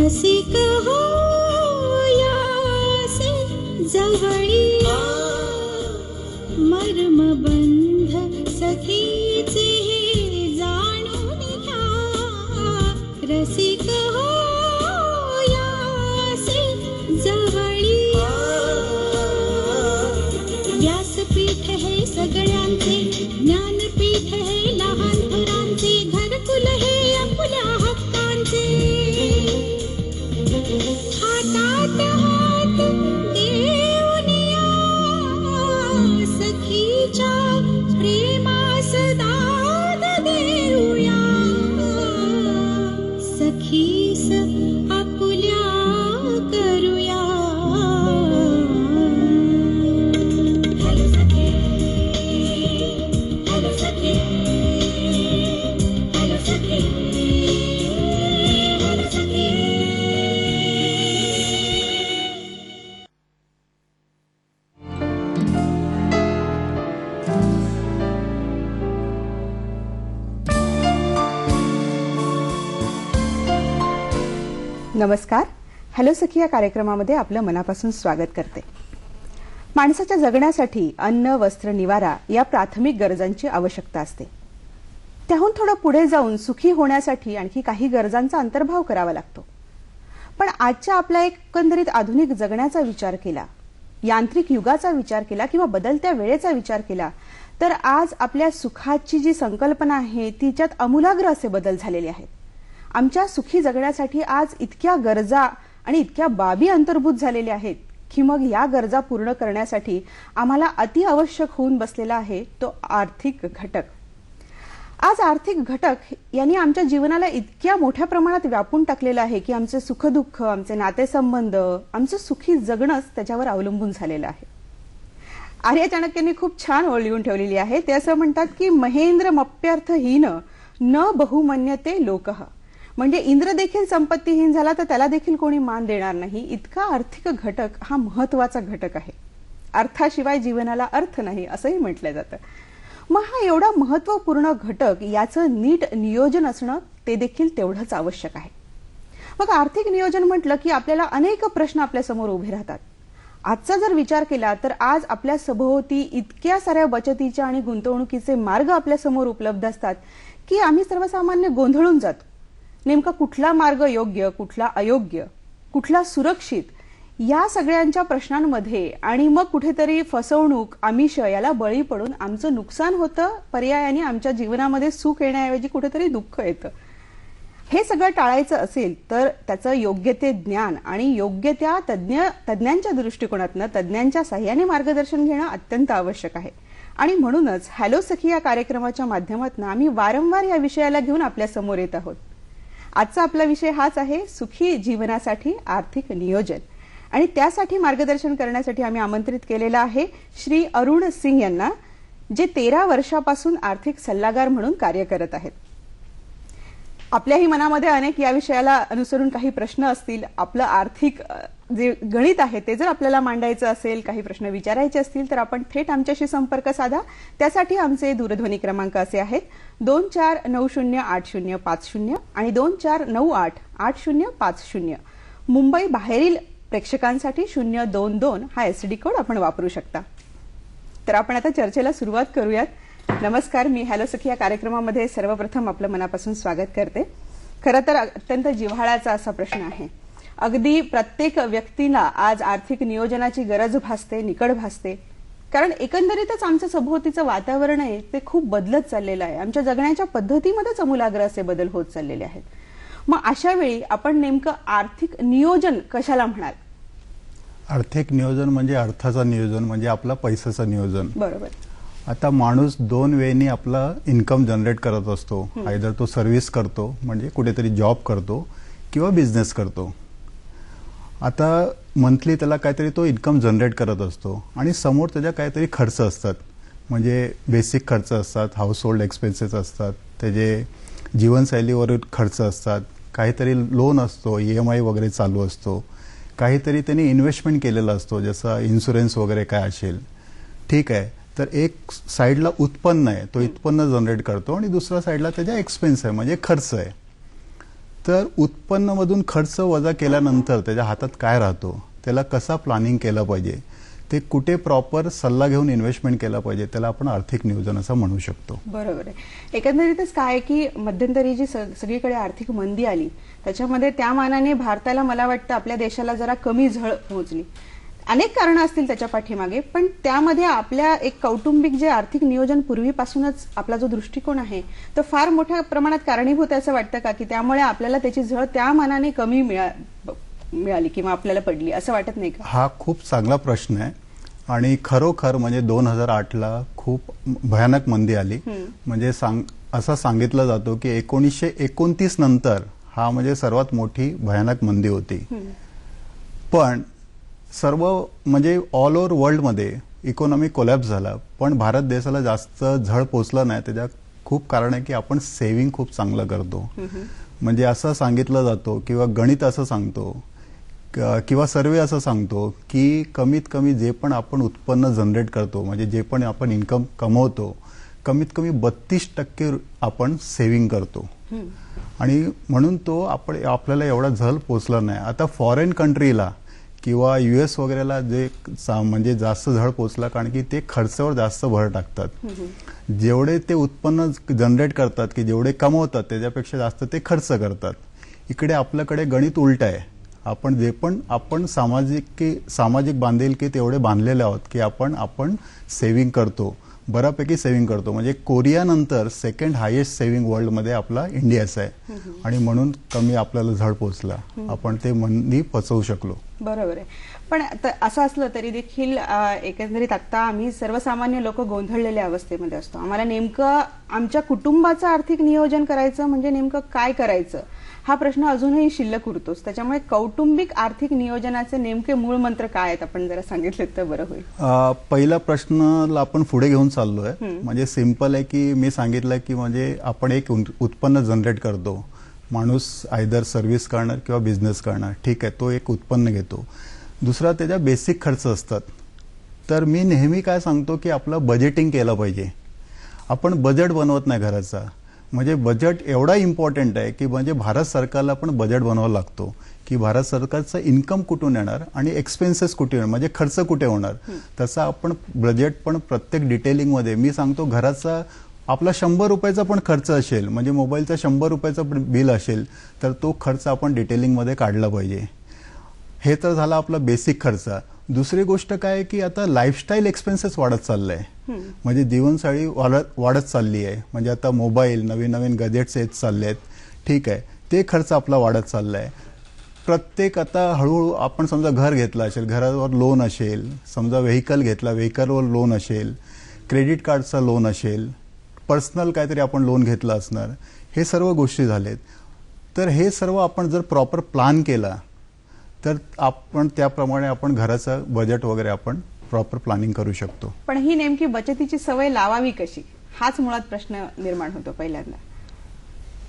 रसिक हो यासे जवळी मर्म बंध सखीचे हे जाणून घ्या रसिक हो यासे जवळी व्यासपीठ हे सगळ्यांचे ज्ञानपीठ हे लहान थोरांचे घरकुल हे आपल्या हक्कांचे हातात हात देऊन या सखीच्या प्रेमास दाद देऊया सखीस आपुल्या करूया हॅलो सखी हॅलो सखी हॅलो सखी हॅलो सखी नमस्कार. हॅलो सखी या कार्यक्रमामध्ये आपलं मनापासून स्वागत करते. माणसाच्या जगण्यासाठी अन्न वस्त्र निवारा या प्राथमिक गरजांची आवश्यकता असते. त्याहून थोडं पुढे जाऊन सुखी होण्यासाठी आणखी काही गरजांचा अंतर्भाव करावा लागतो. पण आजच्या आपल्या एकंदरीत आधुनिक जगण्याचा विचार केला, यांत्रिक युगाचा विचार केला किंवा बदलत्या वेळेचा विचार केला तर आज आपल्या सुखाची जी संकल्पना आहे तिच्यात आमूलाग्र असे बदल झालेले आहेत. आमच्या सुखी जगण्यासाठी आज इतक्या गरजा आणि इतक्या बाबी अंतर्भूत झालेल्या आहेत की मग या गरजा पूर्ण करण्यासाठी आम्हाला अति आवश्यक होऊन बसलेला आहे तो आर्थिक घटक. आज आर्थिक घटक यांनी आमच्या जीवनाला इतक्या मोठ्या प्रमाणात व्यापून टाकलेलं आहे की आमचे सुखदुःख, आमचे नातेसंबंध, आमचं सुखी जगणंच त्याच्यावर अवलंबून झालेलं आहे. आर्य चाणक्यांनी खूप छान ओळ लिहून ठेवलेली आहे. ते असं म्हणतात की महेंद्र मप्यर्थहीन न बहुमन्यते लोकः. म्हणजे इंद्र देखील संपत्तीहीन झाला तर त्याला देखील कोणी मान देणार नाही. इतका आर्थिक घटक हा महत्वाचा घटक आहे. अर्थाशिवाय जीवनाला अर्थ नाही असंही म्हटलं जातं. मग हा एवढा महत्वपूर्ण घटक याचं नीट नियोजन असणं ते देखील तेवढंच आवश्यक आहे. मग आर्थिक नियोजन म्हटलं की आपल्याला अनेक प्रश्न आपल्या समोर उभे राहतात. आजचा जर विचार केला तर आज आपल्या सभोवती इतक्या साऱ्या बचतीच्या आणि गुंतवणुकीचे मार्ग आपल्या समोर उपलब्ध असतात की आम्ही सर्वसामान्य गोंधळून जातो. नेमका कुठला मार्ग योग्य, कुठला अयोग्य, कुठला सुरक्षित या सगळ्यांच्या प्रश्नांमध्ये आणि मग कुठेतरी फसवणूक, आमिष याला बळी पडून आमचं नुकसान होतं. पर्यायाने आमच्या जीवनामध्ये सुख येण्याऐवजी कुठेतरी दुःख येतं. हे सगळं टाळायचं असेल तर त्याचं योग्य ते ज्ञान आणि योग्य त्या तज्ञांच्या दृष्टिकोनातनं तज्ञांच्या साह्याने मार्गदर्शन घेणं अत्यंत आवश्यक आहे. आणि म्हणूनच हॅलो सखी या कार्यक्रमाच्या माध्यमातून आम्ही वारंवार या विषयाला घेऊन आपल्या समोर येत आहोत. आजचा आपला विषय हाच आहे, सुखी जीवनासाठी आर्थिक नियोजन. आणि त्यासाठी मार्गदर्शन करण्यासाठी आम्ही आमंत्रित केलेलं आहे श्री अरुण सिंग यांना, जे 13 वर्षापासून आर्थिक सल्लागार म्हणून कार्य करत आहेत. आपल्याही मनामध्ये अनेक या विषयाला अनुसरून काही प्रश्न असतील. आपलं आर्थिक जे गणित आहे ते जर आपल्याला मांडायचं असेल, काही प्रश्न विचारायचे असतील तर आपण थेट आमच्याशी संपर्क साधा. त्यासाठी आमचे दूरध्वनी क्रमांक असे आहेत 24908050 आणि 24988050. मुंबई बाहेरील प्रेक्षकांसाठी 022 हा एसडी कोड आपण वापरू शकता. तर आपण आता चर्चेला सुरुवात करूयात. नमस्कार. मी हॅलो सखी या कार्यक्रमामध्ये सर्वप्रथम आपलं मनापासून स्वागत करते. खरं तर अत्यंत जिव्हाळ्याचा असा प्रश्न आहे. अगदी प्रत्येक व्यक्तीला आज आर्थिक नियोजनाची गरज भासते, निकड भासते. कारण एकंदरीतच आमचं सभोवतीचं वातावरण आहे ते खूप बदलत चाललेलं आहे. आमच्या जगण्याच्या पद्धतीमध्येच आमूलाग्र असे बदल होत चाललेले आहेत. मग अशा वेळी आपण नेमकं आर्थिक नियोजन कशाला म्हणाल? आर्थिक नियोजन म्हणजे अर्थाचं नियोजन, म्हणजे आपला पैशाचं नियोजन. बरोबर. आता माणूस 2 वेनी आपला इन्कम जनरेट करत असतो. आयदर तो सर्व्हिस करतो म्हणजे कुठेतरी जॉब करतो किंवा बिझनेस करतो. आता मंथली त्याला काहीतरी तो इन्कम जनरेट करत असतो आणि समोर त्याच्या काहीतरी खर्च असतात. म्हणजे बेसिक खर्च असतात, हाऊस होल्ड एक्सपेन्सेस असतात, त्याचे जीवनशैलीवर खर्च असतात, काहीतरी लोन असतो, EMI वगैरे चालू असतो, काहीतरी त्यांनी इन्व्हेस्टमेंट केलेला असतो, जसं इन्शुरन्स वगैरे काय असेल. ठीक आहे. तर एक साईडला उत्पन्न आहे, तो उत्पन्न जनरेट करतो आणि दुसऱ्या साईडला त्याचा एक्सपेन्स आहे म्हणजे खर्च आहे. तर उत्पन्नामधून खर्च वजा केल्यानंतर त्याच्या हातात काय राहतो, त्याला कसा प्लॅनिंग केलं पाहिजे, ते कुठे प्रॉपर सल्ला घेऊन इन्व्हेस्टमेंट केला पाहिजे, त्याला आपण आर्थिक नियोजन असं म्हणू शकतो. बरोबर आहे. एकंदरीतच काय आहे की मध्यंतरी जी सगळीकडे आर्थिक मंदी आली त्याच्यामध्ये त्या मानाने भारताला मला वाटतं आपल्या देशाला जरा कमी झळ पोहोचली. अनेक कारणं असतील त्याच्या पाठीमागे, पण त्यामध्ये आपल्या एक कौटुंबिक जे आर्थिक नियोजन पूर्वीपासूनच आपला जो दृष्टिकोन आहे तो फार मोठ्या प्रमाणात कारणीभूत आहे असं वाटतं का, की त्यामुळे आपल्याला त्याची झळ त्या मानाने कमी मिळाली किंवा आपल्याला पडली असं वाटत नाही का? हा खूप चांगला प्रश्न आहे आणि खरोखर म्हणजे 2008ला खूप भयानक मंदी आली. म्हणजे असं सांगितलं जातो की 1929 नंतर हा म्हणजे सर्वात मोठी भयानक मंदी होती. पण सर्व म्हणजे ऑल ओव्हर वर्ल्डमध्ये इकॉनॉमी कोलॅप्स झाला, पण भारत देशाला जास्त झळ पोचला नाही. त्याच्या खूप कारण आहे की आपण सेव्हिंग खूप चांगलं करतो. म्हणजे असं सांगितलं जातो किंवा गणित असं सांगतो किंवा सर्वे असं सांगतो की कमीत कमी जे पण आपण उत्पन्न जनरेट करतो, म्हणजे जे पण आपण इन्कम कमवतो, कमीत कमी 32% आपण सेव्हिंग करतो. आणि म्हणून तो आपल्याला एवढा झल पोचला नाही. आता फॉरेन कंट्रीला किंवा US वगैरेला जे म्हणजे जास्त झळ पोचला, कारण की ते खर्चावर जास्त भर टाकतात. जेवढे ते उत्पन्न जनरेट करतात की जेवढे कमवतात त्याच्यापेक्षा जास्त ते खर्च करतात. इकडे आपल्याकडे गणित उलट आहे. आपण जे पण आपण सामाजिक बांधिलकी तेवढे बांधलेले आहोत की आपण सेव्हिंग करतो, बऱ्यापैकी सेव्हिंग करतो. म्हणजे कोरियानंतर सेकंड हायेस्ट सेव्हिंग वर्ल्डमध्ये आपला इंडियाच आहे. आणि म्हणून कमी आपल्याला झळ पोचला, आपण ते मंदी पचवू शकलो. बरोबर आहे. पण असं असलं तरी देखील एकंदरीत आता आम्ही सर्वसामान्य लोक गोंधळलेल्या अवस्थेमध्ये असतो. आम्हाला नेमकं आमच्या कुटुंबाचं आर्थिक नियोजन करायचं म्हणजे नेमकं काय करायचं हा प्रश्न अजूनही शिल्लक उरतोच. त्याच्यामुळे कौटुंबिक आर्थिक नियोजनाचे नेमके मूळ मंत्र काय आहेत आपण जरा सांगितले तर बरं होईल. पहिला प्रश्नाला आपण पुढे घेऊन चाललोय. म्हणजे सिंपल आहे की मी सांगितलं की म्हणजे आपण एक उत्पन्न जनरेट करतो. माणूस आयदर सर्व्हिस करणार किंवा बिझनेस करणार, ठीक आहे, तो एक उत्पन्न घेतो. दुसरा त्याच्या बेसिक खर्च असतात. तर मी नेहमी काय सांगतो की आपलं बजेटिंग केलं पाहिजे. आपण बजेट बनवत नाही घराचा. म्हणजे बजेट एवढा इम्पॉर्टंट आहे की म्हणजे भारत सरकारला पण बजेट बनवावं लागतो की भारत सरकारचं इन्कम कुठून येणार आणि एक्सपेन्सेस कुठे येणार, म्हणजे खर्च कुठे होणार. तसं आपण बजेट पण प्रत्येक डिटेलिंगमध्ये मी सांगतो. घराचा आपला 100 रुपयाचा पण खर्च असेल, म्हणजे मोबाईलचा 100 रुपयाचा बिल असेल, तर तो खर्च आपण डिटेलिंगमध्ये काढला पाहिजे. हे तर झाला आपला बेसिक खर्च. दुसरी गोष्ट काय आहे की आता लाईफस्टाईल एक्सपेन्सेस वाढत चाललंय. म्हणजे जीवनशैली वाढत चालली आहे. म्हणजे आता मोबाईल, नवीन नवीन गजेट्स येत चालले आहेत, ठीक आहे, ते खर्च आपला वाढत चाललाय. प्रत्येक आता हळूहळू आपण समजा घर घेतलं असेल, घरावर लोन असेल, समजा व्हेकल घेतला, व्हेकलवर लोन असेल, क्रेडिट कार्डचा लोन असेल, पर्सनल काहीतरी आपण लोन घेतलं असणार, हे सर्व गोष्टी झालेत. तर हे सर्व आपण जर प्रॉपर प्लॅन केला तर आपण त्याप्रमाणे आपण घराचं बजेट वगैरे आपण प्रॉपर प्लॅनिंग करू शकतो. पण ही नेमकी बचतीची सवय लावावी कशी, हाच मुळात प्रश्न निर्माण होतो पहिल्यांदा.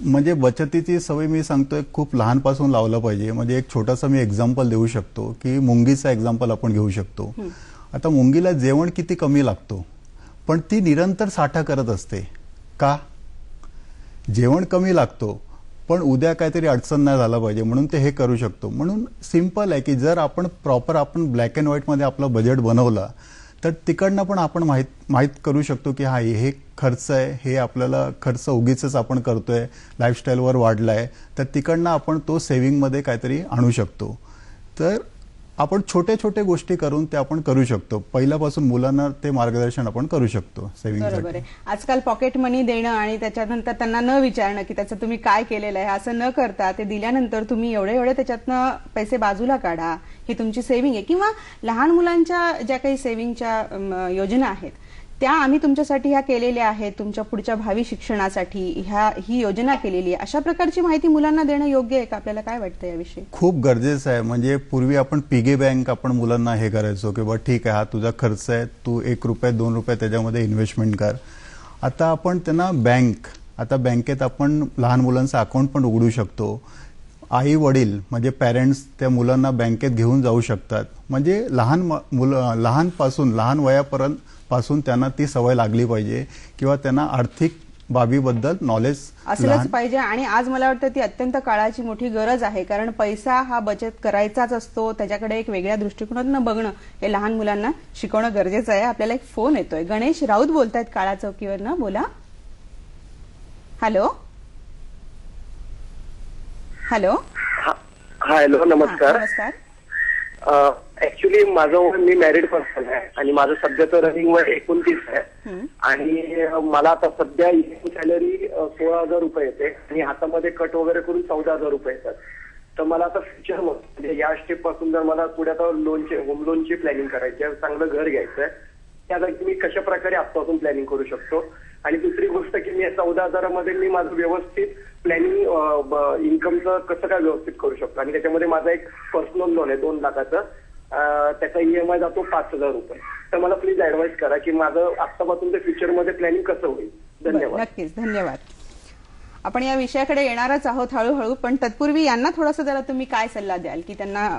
म्हणजे बचतीची सवय मी सांगतोय खूप लहानपासून लावलं पाहिजे. म्हणजे एक छोटासा मी एक्झाम्पल देऊ शकतो की मुंगीचा एक्झाम्पल आपण घेऊ शकतो. आता मुंगीला जेवण किती कमी लागतो, पण ती निरंतर साठा करत असते. का? जेवण कमी लागतो, पण उद्या काहीतरी अडचण नाही झाला पाहिजे म्हणून ते हे करू शकतो. म्हणून सिंपल आहे की जर आपण प्रॉपर आपण ब्लॅक अँड व्हाईटमध्ये आपला बजेट बनवला तर तिकडनं पण आपण माहीत करू शकतो की हा हे खर्च आहे, हे आपल्याला खर्च उगीच आपण करतोय, लाईफस्टाईलवर वाढलाय, तर तिकडनं आपण तो सेव्हिंगमध्ये काहीतरी आणू शकतो. तर आपण छोटे छोटे गोष्टी करून ते आपण करू शकतो. पहिल्यापासून मुलांना ते मार्गदर्शन आपण करू शकतो सेव्हिंग. बरोबर आहे. आजकाल पॉकेट मनी देणं आणि त्याच्यानंतर त्यांना न विचारणं की त्याचं तुम्ही काय केलेलं आहे असं न करता ते दिल्यानंतर तुम्ही एवढे त्याच्यातनं पैसे बाजूला काढा, ही तुमची सेव्हिंग आहे. किंवा लहान मुलांच्या ज्या काही सेव्हिंगच्या योजना आहेत त्या आम्ही तुमच्यासाठी ह्या केलेल्या आहेत, तुमच्या पुढच्या भावी शिक्षणासाठी ही योजना केलेली आहे, अशा प्रकारची माहिती मुलांना देणं योग्य आहे का? आपल्याला काय वाटतं याविषयी? खूप गरजेचं आहे. म्हणजे पूर्वी आपण पिगी बँक आपण मुलांना हे करायचो की बा ठीक आहे, हा तुझा खर्च आहे, तू 1 रुपये 2 रुपये त्याच्यामध्ये इन्व्हेस्टमेंट कर. आता आपण त्यांना आता बँकेत आपण लहान मुलांचं अकाउंट पण उघडू शकतो. आई वडील म्हणजे पॅरेंट्स त्या मुलांना बँकेत घेऊन जाऊ शकतात. म्हणजे लहान वयापासून त्यांना ती सवय लागली पाहिजे किंवा त्यांना आर्थिक बाबीबद्दल नॉलेज असलंच पाहिजे. आणि आज मला वाटतं ती अत्यंत काळाची मोठी गरज आहे, कारण पैसा हा बचत करायचाच असतो. त्याच्याकडे एक वेगळ्या दृष्टिकोनातून बघणं हे लहान मुलांना शिकवणं गरजेचं आहे. आपल्याला एक फोन येतोय. गणेश राऊत बोलतायत काळा चौकीवरनं. बोला. Hello hello. हॅलो, नमस्कार. नमस्कार. ऍक्च्युली माझं मी मॅरिड पर्सन आहे आणि माझं सध्याचं रनिंग वय 29 आहे आणि मला आता सध्या सॅलरी 16,000 रुपये येते आणि हातामध्ये कट वगैरे करून 14,000 रुपये येतात. तर मला आता फ्युचर म्हणजे या स्टेप पासून जर मला पुढे आता होम लोनची प्लॅनिंग करायची आहे, चांगलं घर घ्यायचं आहे, त्यासाठी मी कशा प्रकारे आत्तापासून प्लॅनिंग करू शकतो. आणि दुसरी गोष्ट की मी 14,000मध्ये मी माझं व्यवस्थित प्लॅनिंग इन्कमचं कसं काय व्यवस्थित करू शकतो. आणि त्याच्यामध्ये माझा एक पर्सनल लोन आहे 2 लाखाचं, त्याचा EMI जातो 5,000 रुपये. तर मला प्लीज ऍडवाइस करा की माझं आत्तापासून ते फ्युचरमध्ये प्लॅनिंग कसं होईल. धन्यवाद. नक्कीच, धन्यवाद. आपण या विषयाकडे येणारच आहोत हळूहळू, पण तत्पूर्वी यांना थोडासा जरा तुम्ही काय सल्ला द्याल की त्यांना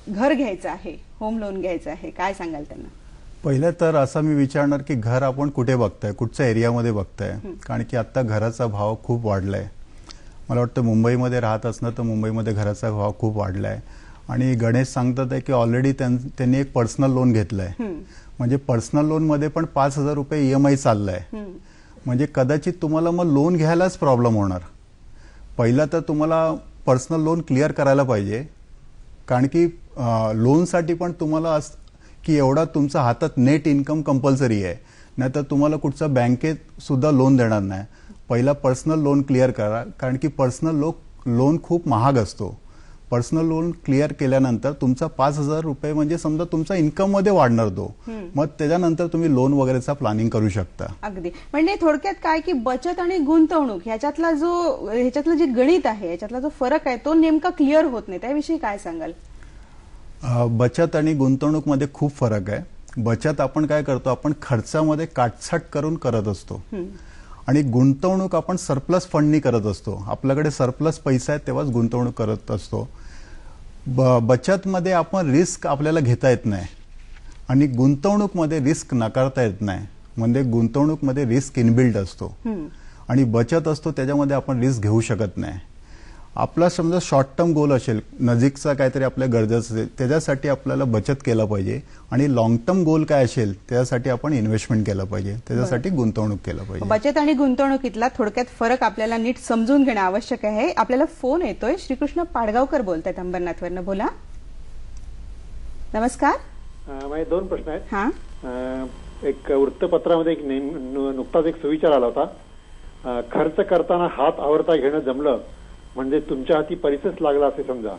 घर घ्यायचं आहे, होम लोन घ्यायचं आहे, काय सांगाल त्यांना? पहिलं तर असं मी विचारणार की घर आपण कुठे बघताय, कुठच्या एरियामध्ये बघताय, कारण की आता घराचा भाव खूप वाढलाय. मला वाटतं मुंबईमध्ये राहत असणं तर मुंबईमध्ये घराचा भाव खूप वाढलाय. आणि गणेश सांगतात आहे की ऑलरेडी त्यांनी एक पर्सनल लोन घेतलंय, म्हणजे पर्सनल लोन मध्ये पण 5,000 रुपये EMI चाललाय. म्हणजे कदाचित तुम्हाला मग लोन घ्यायलाच प्रॉब्लेम होणार. पहिला तर तुम्हाला पर्सनल लोन क्लिअर करायला पाहिजे, कारण की लोनसाठी पण तुम्हाला की एवढा तुमच्या हातात नेट इन्कम कंपल्सरी आहे, नाहीतर तुम्हाला कुठचा बँकेत सुद्धा लोन देणार नाही. पहिला पर्सनल लोन क्लिअर करा, कारण की पर्सनल लोन खूप महाग असतो. पर्सनल लोन क्लिअर केल्यानंतर तुमचा 5,000 रुपये म्हणजे समजा तुमचा इन्कम मध्ये वाढणार तो, मग त्याच्यानंतर तुम्ही लोन वगैरेचा प्लॅनिंग करू शकता. अगदी. म्हणजे थोडक्यात काय की बचत आणि गुंतवणूक ह्याच्यातलं जे गणित आहे, याच्यातला जो फरक आहे तो नेमका क्लिअर होत नाही. त्याविषयी काय सांगाल? बचत आणि गुंतवणूक मध्ये खूप फरक आहे. बचत आपण काय करतो, आपण खर्चामध्ये काटछाट करून करत असतो, आणि गुंतवणूक आपण सरप्लस फंडनी करत असतो. आपल्याकडे सरप्लस पैसा आहे तेव्हाच गुंतवणूक करत असतो. बचतमध्ये आपण रिस्क आपल्याला घेता येत नाही आणि गुंतवणूकमध्ये रिस्क नाकारता येत नाही. म्हणजे गुंतवणूकमध्ये रिस्क इनबिल्ड असतो आणि बचत असतो त्याच्यामध्ये आपण रिस्क घेऊ शकत नाही. आपला समजा शॉर्ट टर्म गोल असेल, नजीकचा काहीतरी आपल्या गरजा असेल, त्याच्यासाठी आपल्याला बचत केलं पाहिजे. आणि लॉंग टर्म गोल काय असेल त्याच्यासाठी आपण इन्व्हेस्टमेंट केलं पाहिजे, त्याच्यासाठी गुंतवणूक केलं पाहिजे. बचत आणि गुंतवणुकीतला थोडक्यात फरक आपल्याला नीट समजून घेणं आवश्यक आहे. आपल्याला फोन येतोय. श्रीकृष्ण पाडगावकर बोलतायत अंबरनाथवरनं. बोला. नमस्कार. माझे 2 प्रश्न आहेत. हा. एक वृत्तपत्रामध्ये नुकताच एक सुविचार आला होता, खर्च करताना हात आवरता घेणं जमलं म्हणजे तुमच्या हाती परिसच लागला असे समजा.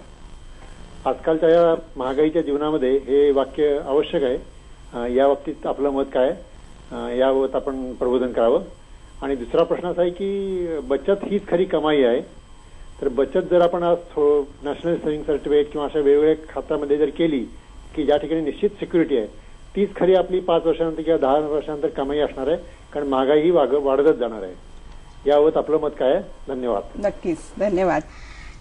आजकालच्या या महागाईच्या जीवनामध्ये हे वाक्य आवश्यक आहे. या बाबतीत आपलं मत काय, याबाबत आपण प्रबोधन करावं. आणि दुसरा प्रश्न असा आहे की बचत हीच खरी कमाई आहे. तर बचत जर आपण आज नॅशनल सेव्हिंग सर्टिफिकेट किंवा अशा वेगवेगळ्या खात्यामध्ये जर केली की ज्या ठिकाणी निश्चित सिक्युरिटी आहे, तीच खरी आपली 5 वर्षानंतर किंवा 10 वर्षानंतर कमाई असणार आहे, कारण महागाई ही वाढतच जाणार आहे. याबाबत आपलं मत काय आहे? धन्यवाद. नक्कीच, धन्यवाद.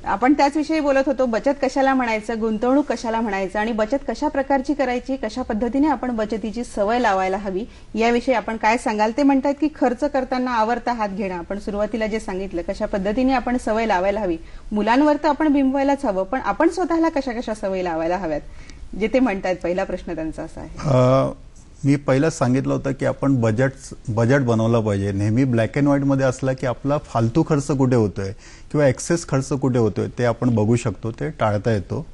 आपण त्याच विषयी बोलत होतो. बचत कशाला म्हणायचं, गुंतवणूक कशाला म्हणायचं, आणि बचत कशा प्रकारची करायची, कशा पद्धतीने आपण बचतीची सवय लावायला हवी, याविषयी आपण काय सांगाल? ते म्हणतात की खर्च करताना आवरता हात घेणं. आपण सुरुवातीला जे सांगितलं, कशा पद्धतीने आपण सवय लावायला हवी. मुलांवर तर आपण बिंबवायलाच हवं, पण आपण स्वतःला कशा कशा सवय लावायला हव्यात, जे ते म्हणतात. पहिला प्रश्न त्यांचा असा आहे. मी पहिलाच सांगितलं होतं की आपण बजेट बनवलं पाहिजे. नेहमी ब्लॅक अँड व्हाईट मध्ये असला की आपला फालतू खर्च कुठे होतोय किंवा एक्सेस खर्च कुठे होतोय ते आपण बघू शकतो, ते टाळता येतो.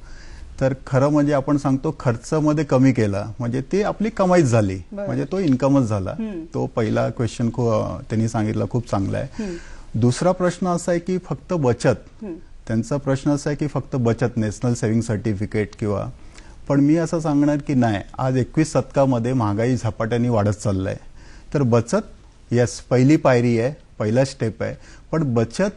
तर खरं म्हणजे आपण सांगतो खर्चामध्ये कमी केला म्हणजे ती आपली कमाईच झाली, म्हणजे तो इन्कमच झाला. तो पहिला क्वेश्चन त्यांनी सांगितला खूप चांगला आहे. दुसरा प्रश्न असा आहे की फक्त बचत, त्यांचा प्रश्न असा आहे की फक्त बचत, नॅशनल सेव्हिंग सर्टिफिकेट किंवा, पण मी असं सांगणार की नाही, आज 21 शतकामध्ये महागाई झपाट्याने वाढत चाललाय. तर बचत येस पहिली पायरी आहे, पहिला स्टेप आहे, पण बचत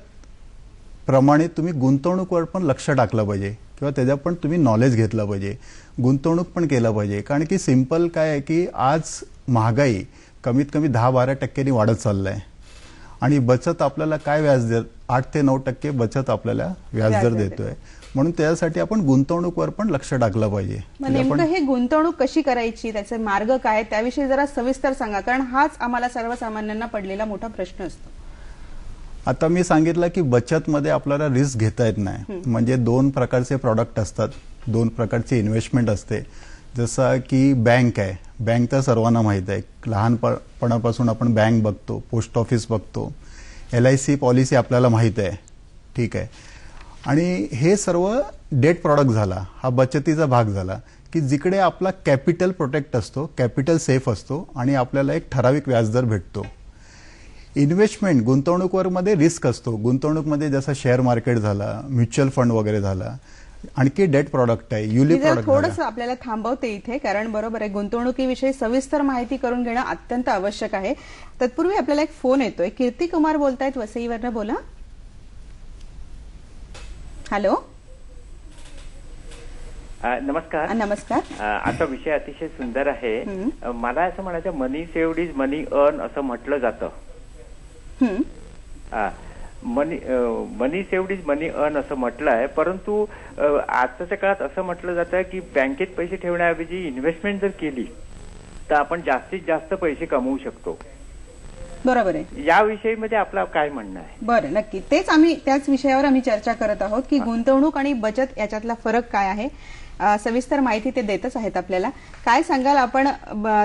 प्रमाणे तुम्ही गुंतवणूकवर पण लक्ष टाकलं पाहिजे किंवा त्याच्या पण तुम्ही नॉलेज घेतलं पाहिजे, गुंतवणूक पण केलं पाहिजे. कारण की सिंपल काय आहे की आज महागाई कमीत कमी 10-12% वाढत चाललाय आणि बचत आपल्याला काय व्याज देत, 8 ते 9% बचत आपल्याला व्याजदर देतोय. म्हणून त्यासाठी आपण गुंतवणूकवर पण लक्ष टाकलं पाहिजे. नेमकं हे गुंतवणूक कशी करायची, त्याचे मार्ग काय, त्याविषयी जरा सविस्तर सांगा, कारण हाच आम्हाला सर्वसामान्यांना पडलेला मोठा प्रश्न असतो. आता मी सांगितलं की बचतमध्ये आपल्याला रिस्क घेता येत नाही. म्हणजे 2 प्रकारचे प्रॉडक्ट असतात, 2 प्रकारची इन्व्हेस्टमेंट असते. जसं की बँक आहे, बँक तर सर्वांना माहीत आहे. लहानपणापासून आपण बँक बघतो, पोस्ट ऑफिस बघतो, LIC पॉलिसी आपल्याला माहीत आहे. ठीक आहे. आणि हे सर्व डेट प्रॉडक्ट झाला, हा बचतीचा भाग झाला की जिकडे आपला कॅपिटल प्रोटेक्ट असतो, कॅपिटल सेफ असतो आणि आपल्याला एक ठराविक व्याजदर भेटतो. इन्व्हेस्टमेंट गुंतवणुकीमध्ये रिस्क असतो. गुंतवणूकमध्ये जसं शेअर मार्केट झाला, म्युच्युअल फंड वगैरे झाला, आणखी डेट प्रॉडक्ट आहे, युलिप प्रॉडक्ट थोडंसं आपल्याला थांबवते इथे, कारण बरोबर आहे, गुंतवणुकीविषयी सविस्तर माहिती करून घेणं अत्यंत आवश्यक आहे. तत्पूर्वी आपल्याला एक फोन येतोय. कीर्ती कुमार बोलतायत वसईवरनं, बोला. हॅलो, नमस्कार. नमस्कार. आता विषय अतिशय सुंदर आहे. मला असं म्हणायचं, मनी सेव्ड इज मनी अर्न असं म्हटलं जातं. मनी सेव्ड इज मनी अर्न असं म्हटलं आहे, परंतु आजच्या काळात असं म्हटलं जातं की बँकेत पैसे ठेवण्याऐवजी इन्व्हेस्टमेंट जर केली तर आपण जास्तीत जास्त पैसे कमवू शकतो. बरोबर आहे. याविषयीमध्ये आपलं काय म्हणणं आहे? बरं, नक्की त्याच विषयावर आम्ही चर्चा करत आहोत की गुंतवणूक आणि बचत याच्यातला फरक काय आहे. सविस्तर माहिती ते देतच आहेत आपल्याला. काय सांगाल आपण?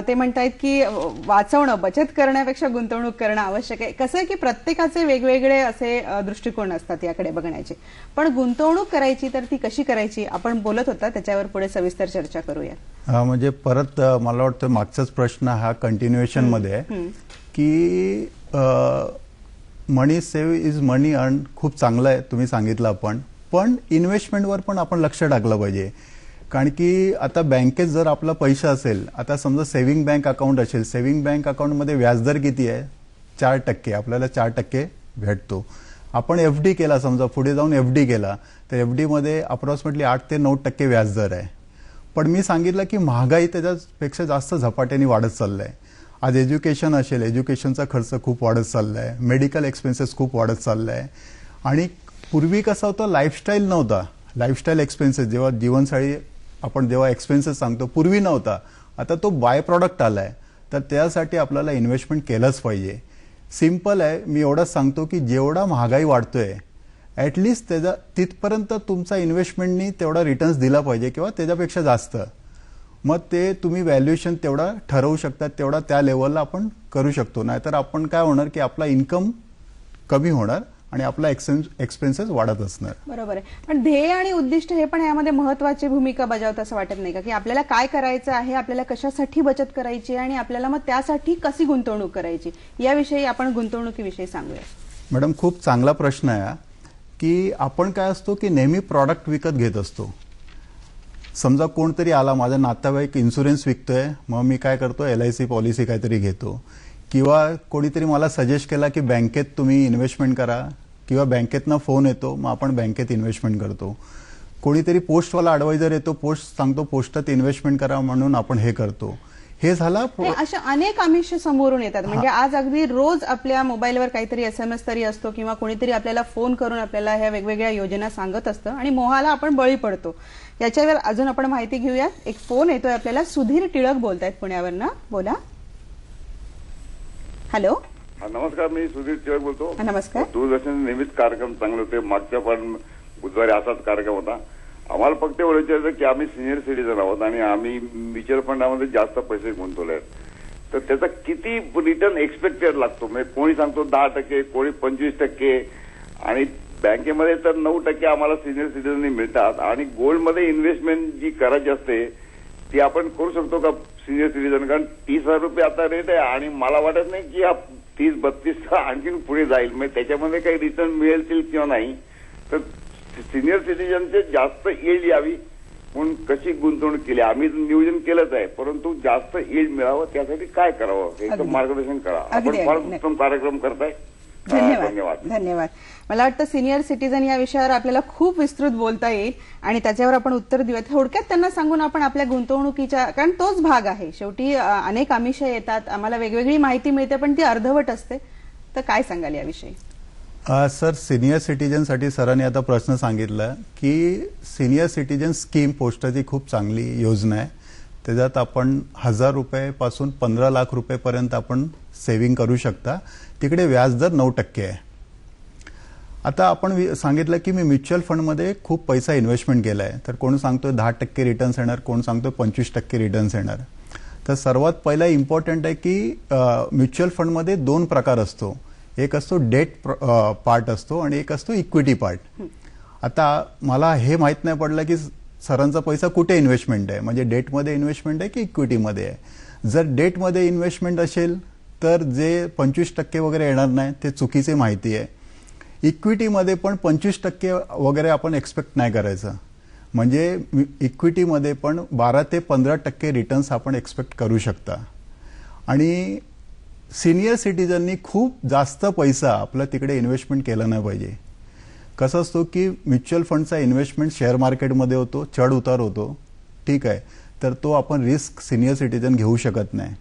ते म्हणतायत की वाचवणं, बचत करण्यापेक्षा गुंतवणूक करणं आवश्यक आहे. कसं आहे की प्रत्येकाचे वेगवेगळे असे दृष्टिकोन असतात याकडे बघण्याचे, पण गुंतवणूक करायची तर ती कशी करायची आपण बोलत होता, त्याच्यावर पुढे सविस्तर चर्चा करूया. म्हणजे परत मला वाटतं मागचाच प्रश्न हा कंटिन्युएशन मध्ये आहे की मनी सेव्ह इज मनी अर्न खूप चांगलं आहे, तुम्ही सांगितलं आपण, पण इन्व्हेस्टमेंटवर पण आपण लक्ष टाकलं पाहिजे. कारण की आता बँकेत जर आपला पैसा असेल, आता समजा सेव्हिंग बँक अकाउंट असेल, सेव्हिंग बँक अकाउंटमध्ये व्याजदर किती आहे? 4%. आपल्याला 4% भेटतो. आपण FD केला, समजा पुढे जाऊन FD केला तर FD मध्ये अप्रॉक्सिमेटली 8 ते 9% व्याजदर आहे. पण मी सांगितलं की महागाई त्याच्यापेक्षा जास्त झपाट्याने वाढत चाललाय. आज एज्युकेशन असेल, एज्युकेशनचा खर्च खूप वाढत चाललाय, मेडिकल एक्सपेन्सेस खूप वाढत चाललाय. आणि पूर्वी कसं होतं, लाईफस्टाईल नव्हता. लाईफस्टाईल एक्सपेन्सेस जेव्हा जीवनशैली आपण जेव्हा एक्सपेन्सेस सांगतो, पूर्वी नव्हता. आता तो बाय प्रॉडक्ट आलाय, तर त्यासाठी आपल्याला इन्व्हेस्टमेंट केलंच पाहिजे. सिम्पल आहे. मी एवढंच सांगतो की जेवढा महागाई वाढतोय ऍटलिस्ट त्याचा तिथपर्यंत तुमचा इन्व्हेस्टमेंटनी तेवढा रिटर्न्स दिला पाहिजे किंवा त्याच्यापेक्षा जास्त. मग ते तुम्ही व्हॅल्युएशन तेवढा ठरवू शकता, तेवढा त्या लेवलला आपण करू शकतो. नाहीतर आपण काय होणार की आपला इन्कम कमी होणार आणि आपला एक्सपेन्सेस वाढत असणार. बरोबर आहे. पण ध्येय आणि उद्दिष्ट हे पण यामध्ये महत्वाची भूमिका बजावत असं वाटत नाही का, की आपल्याला काय करायचं आहे, आपल्याला कशासाठी बचत करायची आणि आपल्याला मग त्यासाठी कशी गुंतवणूक करायची, याविषयी आपण गुंतवणुकीविषयी सांगूया. मॅडम, खूप चांगला प्रश्न आहे की आपण काय असतो की नेहमी प्रॉडक्ट विकत घेत असतो. समजा कोणतरी आला, माझा नातेवाईक इन्शुरन्स विकतोय, मग मी काय करतो, LIC पॉलिसी काहीतरी घेतो. किंवा कोणीतरी मला सजेस्ट केला की बँकेत तुम्ही इन्व्हेस्टमेंट करा, किंवा बँकेतनं फोन येतो, मग आपण बँकेत इन्व्हेस्टमेंट करतो. कोणीतरी पोस्टवाला ॲडवायझर येतो, पोस्ट सांगतो पोस्टात इन्व्हेस्टमेंट करा, म्हणून आपण हे करतो. हे झाला. अशा अनेक आमिष समोरून येतात. म्हणजे आज अगदी रोज आपल्या मोबाईलवर काहीतरी SMS तरी असतो किंवा कोणीतरी आपल्याला फोन करून आपल्याला ह्या वेगवेगळ्या योजना सांगत असतं आणि मोहाला आपण बळी पडतो. याच्यावर अजून आपण माहिती घेऊया. एक फोन येतोय आपल्याला. सुधीर टिळक बोलतायत पुण्यावरनं, बोला. हॅलो, नमस्कार. मी सुधीर टिळक बोलतो. नमस्कार. दूरदर्शन नेहमीच कार्यक्रम चांगले होते. मागच्या पण बुधवारी असाच कार्यक्रम होता. आम्हाला फक्त एवढं विचारायचं की आम्ही सिनियर सिटीजन आहोत आणि आम्ही म्युच्युअल फंडामध्ये जास्त पैसे गुंतवले आहेत, तर त्याचा किती रिटर्न एक्सपेक्टेड लागतो? म्हणजे कोणी सांगतो 10%, कोणी 25%, आणि बँकेमध्ये तर 9% आम्हाला सिनियर सिटीजननी मिळतात. आणि गोल्डमध्ये इन्व्हेस्टमेंट जी करायची असते ती आपण करू शकतो का सिनियर सिटीजन? कारण 30,000 रुपये आता रेट आहे आणि मला वाटत नाही की 30-32 आणखीन पुढे जाईल. म्हणजे त्याच्यामध्ये काही रिटर्न मिळतील किंवा नाही. तर सिनियर सिटीजनचे जास्त यील्ड यावी म्हणून कशी गुंतवणूक केली? आम्ही नियोजन केलंच आहे, परंतु जास्त यील्ड मिळावं त्यासाठी काय करावं याचं मार्गदर्शन करा. आपण फार उत्तम कार्यक्रम करताय. धन्यवाद. धन्यवाद. मला वाटतं सिनियर सिटीजन या विषयावर आपल्याला खूप विस्तृत बोलता येईल आणि त्याच्यावर आपण उत्तर देऊयात. थोडक्यात त्यांना सांगून आपण आपल्या गुंतवणुकीच्या, कारण तोच भाग आहे शेवटी, अनेक आमिष येतात, आम्हाला वेगवेगळी माहिती मिळते पण ती अर्धवट असते. तर काय सांगाल याविषयी? सर, सिनियर सिटीजनसाठी सरांनी आता प्रश्न सांगितला की सिनियर सिटीजन स्कीम पोस्टाची खूप चांगली योजना आहे. त्याच्यात आपण 1,000 रुपयापासून 15 लाख रुपयेपर्यंत आपण सेव्हिंग करू शकता. तिकडे व्याजदर 9% आहे. आता आपण सांगितलं की मी म्युच्युअल फंडमध्ये खूप पैसा इन्व्हेस्टमेंट केलाय, तर कोण सांगतोय 10% रिटर्न्स येणार, कोण सांगतोय 25% रिटर्न्स येणार. तर सर्वात पहिला इम्पॉर्टंट आहे की म्युच्युअल फंडमध्ये 2 प्रकार असतो. एक असतो डेट पार्ट असतो आणि एक असतो इक्विटी पार्ट. आता मला हे माहित नाही पडलं की सरांचा पैसा कुठे इन्व्हेस्टमेंट आहे, म्हणजे डेटमध्ये इन्व्हेस्टमेंट आहे की इक्विटीमध्ये आहे. जर डेटमध्ये इन्व्हेस्टमेंट असेल तर जे 25% वगैरे येणार नाही ते चुकीची माहिती आहे. इक्विटीमध्ये पण 25% वगैरे आपण एक्सपेक्ट नाही करायचं, म्हणजे इक्विटीमध्ये पण 12 ते 15% रिटर्न्स आपण एक्सपेक्ट करू शकता. आणि सिनियर सिटीजननी खूप जास्त पैसा आपला तिकडे इन्व्हेस्टमेंट केला नाही पाहिजे. कसं असतो की म्युच्युअल फंडचा इन्व्हेस्टमेंट शेअर मार्केटमध्ये होतो, चढ उतार होतो, ठीक आहे, तर तो आपण रिस्क सिनियर सिटीजन घेऊ शकत नाही.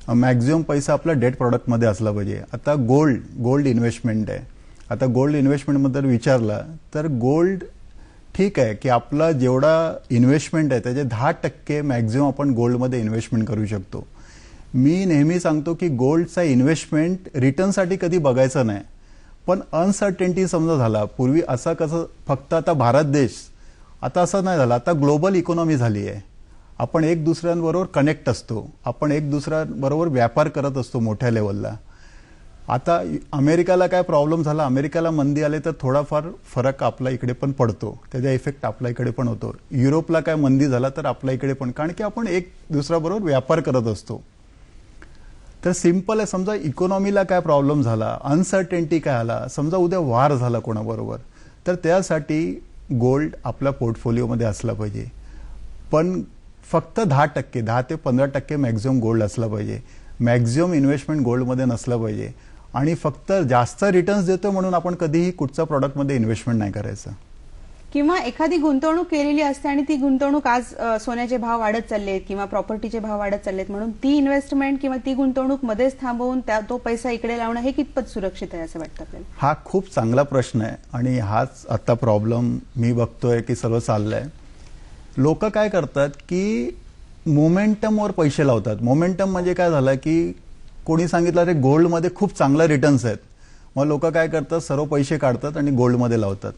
मॅक्झिमम पैसा आपला डेट प्रॉडक्टमध्ये असला पाहिजे. आता गोल्ड इन्व्हेस्टमेंट आहे. आता गोल्ड इन्व्हेस्टमेंटबद्दल विचारला तर गोल्ड ठीक आहे की आपला जेवढा इन्व्हेस्टमेंट आहे त्याचे 10% मॅक्झिमम आपण गोल्डमध्ये इन्व्हेस्टमेंट करू शकतो. मी नेहमी सांगतो की गोल्डचा इन्व्हेस्टमेंट रिटर्नसाठी कधी बघायचं नाही, पण अनसर्टेनिटी समजा झाला. पूर्वी असं कसं फक्त आता भारत देश, आता असं नाही झालं, आता ग्लोबल इकॉनॉमी झाली आहे. आपण एक दुसऱ्यांबरोबर कनेक्ट असतो, आपण एक दुसऱ्यांबरोबर व्यापार करत असतो मोठ्या लेवलला. आता अमेरिकाला काय प्रॉब्लेम झाला, अमेरिकाला मंदी आले तर थोडाफार फरक आपल्या इकडे पण पडतो, त्याचा इफेक्ट आपल्या इकडे पण होतो. युरोपला काय मंदी झाला तर आपल्या इकडे पण, कारण की आपण एक दुसऱ्याबरोबर व्यापार करत असतो. तर सिंपल आहे, समजा इकॉनॉमीला काय प्रॉब्लेम झाला, अनसर्टेनिटी काय आला, समजा उद्या वार झाला कोणाबरोबर, तर त्यासाठी गोल्ड आपल्या पोर्टफोलिओमध्ये असला पाहिजे. पण फक्त 10% 10 ते 15% मॅक्झिमम गोल्ड असला पाहिजे. मॅक्झिमम इन्व्हेस्टमेंट गोल्डमध्ये नसलं पाहिजे. आणि फक्त जास्त रिटर्न्स देतो म्हणून आपण कधीही कुठच्या प्रॉडक्टमध्ये इन्व्हेस्टमेंट नाही करायचं. किंवा एखादी गुंतवणूक केलेली असते आणि ती गुंतवणूक आज सोन्याचे भाव वाढत चाललेत किंवा प्रॉपर्टीचे भाव वाढत चाललेत, म्हणून ती इन्व्हेस्टमेंट किंवा ती गुंतवणूक मध्येच थांबवून तो पैसा इकडे लावणं हे कितपत सुरक्षित आहे असं वाटतं आपल्याला? हा खूप चांगला प्रश्न आहे आणि हाच आता प्रॉब्लेम मी बघतोय की सर्व चाललंय. लोक काय करतात की मोमेंटमवर पैसे लावतात. मोमेंटम म्हणजे काय झालं की कोणी सांगितलं अरे गोल्डमध्ये खूप चांगला रिटर्न्स आहेत, मग लोक काय करतात सर्व पैसे काढतात आणि गोल्डमध्ये लावतात.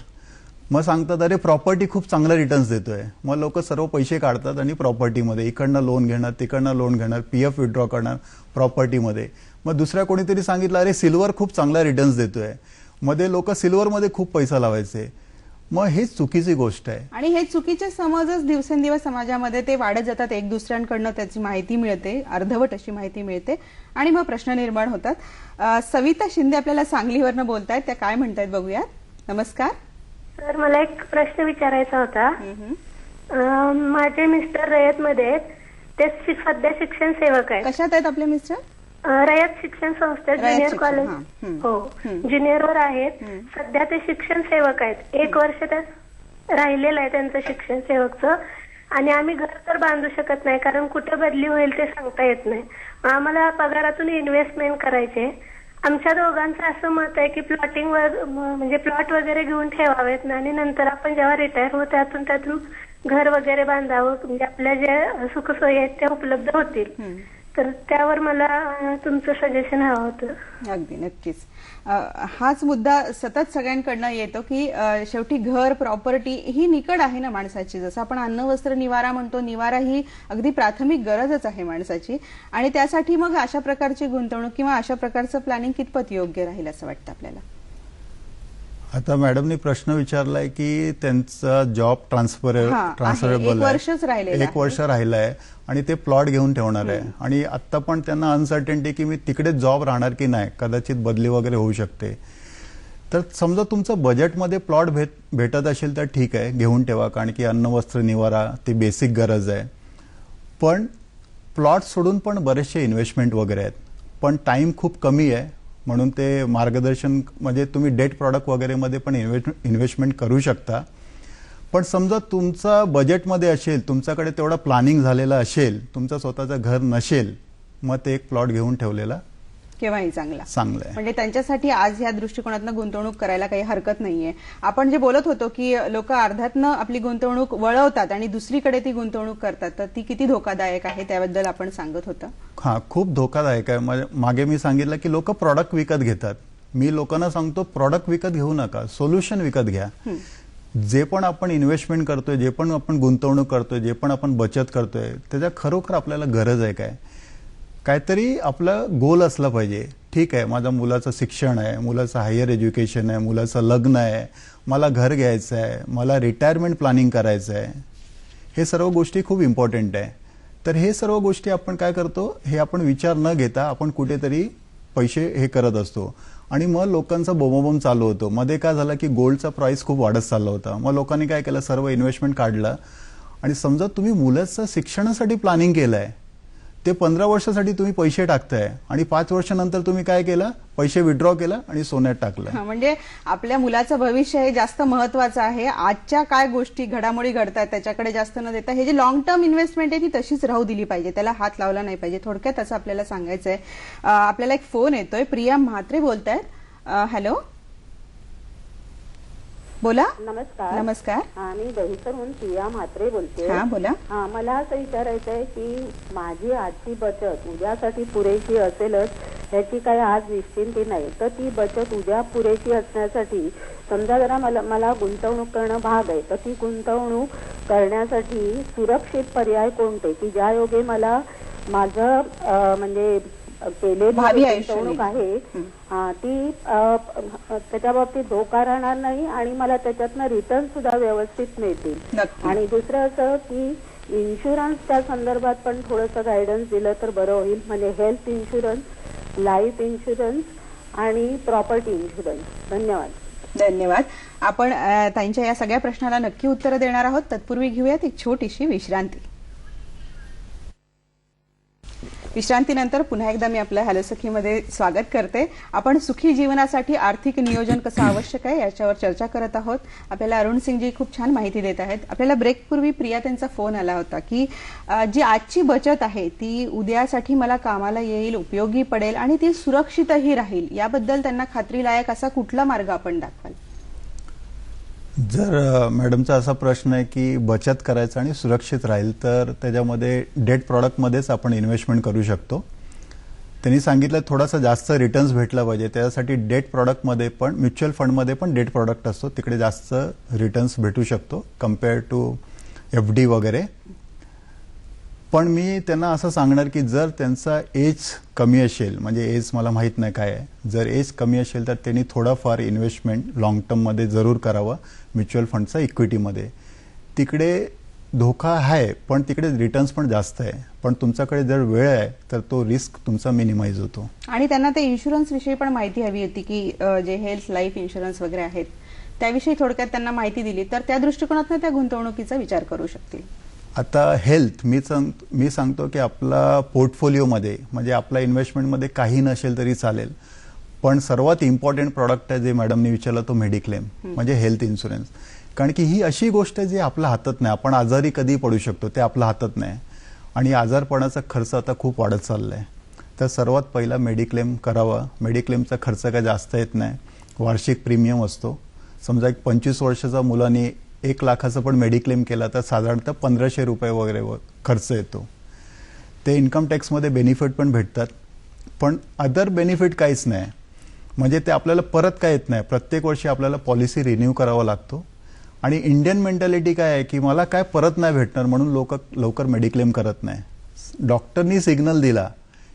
मग सांगतात अरे प्रॉपर्टी खूप चांगला रिटर्न्स देतोय, मग लोक सर्व पैसे काढतात आणि प्रॉपर्टीमध्ये इकडनं लोन घेणार, तिकडनं लोन घेणार, पीएफ विड्रॉ करणार प्रॉपर्टीमध्ये. मग दुसऱ्या कोणीतरी सांगितलं अरे सिल्वर खूप चांगला रिटर्न्स देतोय, मध्ये लोक सिल्वरमध्ये खूप पैसा लावायचे. मग हे चुकीची गोष्ट आहे. आणि हे चुकीचे समजच दिवसेंदिवस समाजामध्ये ते वाढत जातात. एक दुसऱ्यांकडनं त्याची माहिती मिळते, अर्धवट अशी माहिती मिळते आणि मग प्रश्न निर्माण होतात. सविता शिंदे आपल्याला सांगलीवरनं बोलतायत, त्या काय म्हणतायत बघूयात. नमस्कार सर, मला एक प्रश्न विचारायचा होता. माझे मिस्टर रयतमध्ये आहेत, ते सध्या शिक्षण सेवक आहेत. कशात आहेत आपले मिस्टर? रयत शिक्षण संस्थेत ज्युनियर कॉलेज, हो ज्युनियरवर आहेत. सध्या ते शिक्षण सेवक आहेत. 1 वर्ष त्यात राहिलेलं आहे त्यांचं शिक्षण सेवकचं. आणि आम्ही घर तर बांधू शकत नाही कारण कुठे बदली होईल ते सांगता येत नाही. आम्हाला पगारातून इन्व्हेस्टमेंट करायचे. आमच्या दोघांचं असं मत आहे की प्लॉटिंग म्हणजे प्लॉट वगैरे घेऊन ठेवावेत आणि नंतर आपण जेव्हा रिटायर होऊ त्यातून घर वगैरे बांधावं, म्हणजे आपल्या ज्या सुखसोयी आहेत त्या उपलब्ध होतील. तर त्यावर मला तुमचं सजेशन हवं होतं. अगदी नक्कीच. हाच मुद्दा सतत सगळ्यांकडनं येतो की शेवटी घर प्रॉपर्टी ही निकड आहे ना माणसाची. जसं आपण अन्न वस्त्र निवारा म्हणतो, निवारा ही अगदी प्राथमिक गरजच आहे माणसाची. आणि त्यासाठी मग अशा प्रकारची गुंतवणूक किंवा अशा प्रकारचं प्लॅनिंग कितपत योग्य राहील असं वाटतं आपल्याला? आता मॅडमनी प्रश्न विचारलाय की त्यांचा जॉब ट्रान्सफरेबल आहे, 1 वर्ष राहिलं आहे आणि ते प्लॉट घेऊन ठेवणार आहे. आणि आता पण त्यांना अनसर्टेनिटी की मी तिकडेच जॉब राहणार की नाही, कदाचित बदली वगैरे होऊ शकते. तर समजा तुमचं बजेटमध्ये प्लॉट भेटत असेल तर ठीक आहे, घेऊन ठेवा, कारण की अन्न वस्त्र निवारा ती बेसिक गरज आहे. पण प्लॉट सोडून पण बरेचसे इन्व्हेस्टमेंट वगैरे आहेत, पण टाइम खूप कमी आहे, म्हणून ते मार्गदर्शन म्हणजे तुम्ही डेट प्रॉडक्ट वगैरेमध्ये पण इन्व्हेस्टमेंट करू शकता. पण समजा तुमचा बजेटमध्ये असेल, तुमच्याकडे तेवढा प्लॅनिंग झालेला असेल, तुमचं स्वतःचं घर नसेल, मग ते एक प्लॉट घेऊन ठेवलेला केव्हाही चांगला आहे. म्हणजे त्यांच्यासाठी आज या दृष्टिकोनातून गुंतवणूक करायला काही हरकत नाहीये. आपण जे बोलत होतो की लोक अर्ध्यातनं आपली गुंतवणूक वळवतात आणि दुसरीकडे ती गुंतवणूक करतात, तर ती किती धोकादायक आहे त्याबद्दल आपण सांगत होतो. हा, खूप धोकादायक आहे. मागे मी सांगितलं की लोक प्रॉडक्ट विकत घेतात, मी लोकांना सांगतो प्रॉडक्ट विकत घेऊ नका, सोल्युशन विकत घ्या. जे पण आपण इन्व्हेस्टमेंट करतोय, जे पण आपण गुंतवणूक करतोय, जे पण आपण बचत करतोय, त्याच्या खरोखर आपल्याला गरज आहे काय? काहीतरी आपला गोल असला पाहिजे. ठीक आहे, माझ्या मुलाचं शिक्षण आहे, मुलाचं हायर एज्युकेशन आहे, मुलाचं लग्न आहे, मला घर घ्यायचं आहे, मला रिटायरमेंट प्लॅनिंग करायचं आहे, हे सर्व गोष्टी खूप इम्पॉर्टंट आहे. तर हे सर्व गोष्टी आपण काय करतो, हे आपण विचार न घेता आपण कुठेतरी पैसे हे करत असतो. आणि मग लोकांचा बोंबाबोंब चालू होतो. मध्ये काय झालं की गोल्डचा प्राइस खूप वाढत चालला होता. मग लोकांनी काय केलं, सर्व इन्व्हेस्टमेंट काढलं. आणि समजा तुम्ही मुलाचं शिक्षणासाठी प्लॅनिंग केलंय, ते 15 वर्षासाठी तुम्ही पैसे टाकताय आणि 5 वर्षानंतर तुम्ही काय केलं, पैसे विड्रॉ केलं आणि सोन्यात टाकलं. म्हणजे आपल्या मुलाचं भविष्य हे जास्त महत्वाचं आहे. आजच्या काय गोष्टी घडामोडी घडतात त्याच्याकडे जास्त न देता हे जे लॉंग टर्म इन्व्हेस्टमेंट आहे ती तशीच राहू दिली पाहिजे, त्याला हात लावला नाही पाहिजे. थोडक्यात असं आपल्याला सांगायचंय. आपल्याला एक फोन येतोय, प्रिया म्हात्रे बोलतायत. हॅलो, बोला. नमस्कार. नमस्कार. मी दहिसरहून प्रिया म्हात्रे बोलते. हा, बोला. मला असं विचारायचं आहे की माझी आजची बचत उद्यासाठी पुरेशी असेलच याची काही आज निश्चिंती नाही, तर ती बचत उद्या पुरेशी असण्यासाठी समजा जरा मला गुंतवणूक करणं भाग आहे, तर ती गुंतवणूक करण्यासाठी सुरक्षित पर्याय कोणते की ज्या योगे मला माझं म्हणजे केलेली गुंतवणूक आहे ती त्याच्या बाबतीत धोका राहणार नाही आणि मला त्याच्यातनं रिटर्न सुद्धा व्यवस्थित मिळतील. आणि दुसरं असं की इन्शुरन्सच्या संदर्भात पण थोडंसं गायडन्स दिलं तर बरं होईल. म्हणजे हेल्थ इन्शुरन्स, लाईफ इन्शुरन्स आणि प्रॉपर्टी इन्शुरन्स. धन्यवाद. धन्यवाद. आपण ताईंच्या या सगळ्या प्रश्नाला नक्की उत्तरं देणार आहोत. तत्पूर्वी घेऊयात एक छोटीशी विश्रांती. विश्रांतीनंतर पुन्हा एकदा मी आपल्या हॅलो सखीमध्ये स्वागत करते. आपण सुखी जीवनासाठी आर्थिक नियोजन कसं आवश्यक आहे याच्यावर चर्चा करत आहोत. आपल्याला अरुण सिंगजी खूप छान माहिती देत आहेत. आपल्याला ब्रेकपूर्वी प्रिया त्यांचा फोन आला होता की जी आजची बचत आहे ती उद्यासाठी मला कामाला येईल, उपयोगी पडेल आणि ती सुरक्षितही राहील, याबद्दल त्यांना खात्रीलायक असा कुठला मार्ग आपण दाखवाल? जर मॅडमचा असा प्रश्न आहे की बचत करायचं आणि सुरक्षित राहील, तर त्याच्यामध्ये डेट प्रॉडक्टमध्येच आपण इन्व्हेस्टमेंट करू शकतो. त्यांनी सांगितलं थोडासा जास्त रिटर्न्स भेटला पाहिजे, त्यासाठी डेट प्रॉडक्टमध्ये पण, म्युच्युअल फंडमध्ये पण डेट प्रॉडक्ट असतो, तिकडे जास्त रिटर्न्स भेटू शकतो कम्पेअर टू FD वगैरे. पण मी त्यांना असं सांगणार की जर त्यांचा एज कमी असेल, म्हणजे एज मला माहीत नाही काय आहे, जर एज कमी असेल तर त्यांनी थोडाफार इन्व्हेस्टमेंट लॉंग टर्ममध्ये जरूर करावं म्युच्युअल फंडचा इक्विटीमध्ये. तिकडे धोका आहे पण तिकडे रिटर्न्स पण जास्त आहे, पण तुमच्याकडे जर वेळ आहे तर तो रिस्क तुमचा मिनिमाइज होतो. आणि त्यांना ते इन्शुरन्स विषयी पण माहिती हवी होती की जे हेल्थ, लाईफ इन्शुरन्स वगैरे आहेत त्याविषयी थोडक्यात त्यांना माहिती दिली तर त्या दृष्टिकोनातून त्या गुंतवणुकीचा विचार करू शकतील. आता हेल्थ मी सांगतो की आपला पोर्टफोलिओमध्ये म्हणजे आपल्या इन्व्हेस्टमेंटमध्ये काही नसेल तरी चालेल, पण सर्वात इम्पॉर्टंट प्रॉडक्ट आहे जे मॅडमनी विचारलं तो मेडिक्लेम म्हणजे हेल्थ इन्शुरन्स. कारण की ही अशी गोष्ट आहे जी आपल्या हातात नाही, आपण आजारी कधी पडू शकतो ते आपल्या हातात नाही. आणि आजारपणाचा खर्च आता खूप वाढत चाललाय, तर सर्वात पहिला मेडिक्लेम करावा. मेडिक्लेमचा खर्च काय जास्त येत नाही, वार्षिक प्रीमियम असतो. समजा एक 25 वर्षाचा मुलाने 1 लाखाचं पण मेडिक्लेम केला तर साधारणतः 1500 रुपये वगैरे खर्च येतो. ते इन्कम टॅक्समध्ये बेनिफिट पण भेटतात, पण अदर बेनिफिट काहीच नाही. म्हणजे ते आपल्याला परत काय येत नाही, प्रत्येक वर्षी आपल्याला पॉलिसी रिन्यू करावा लागतो. आणि इंडियन मेंटॅलिटी काय आहे की मला काय परत नाही भेटणार म्हणून लोक लवकर मेडिक्लेम करत नाही. डॉक्टरनी सिग्नल दिला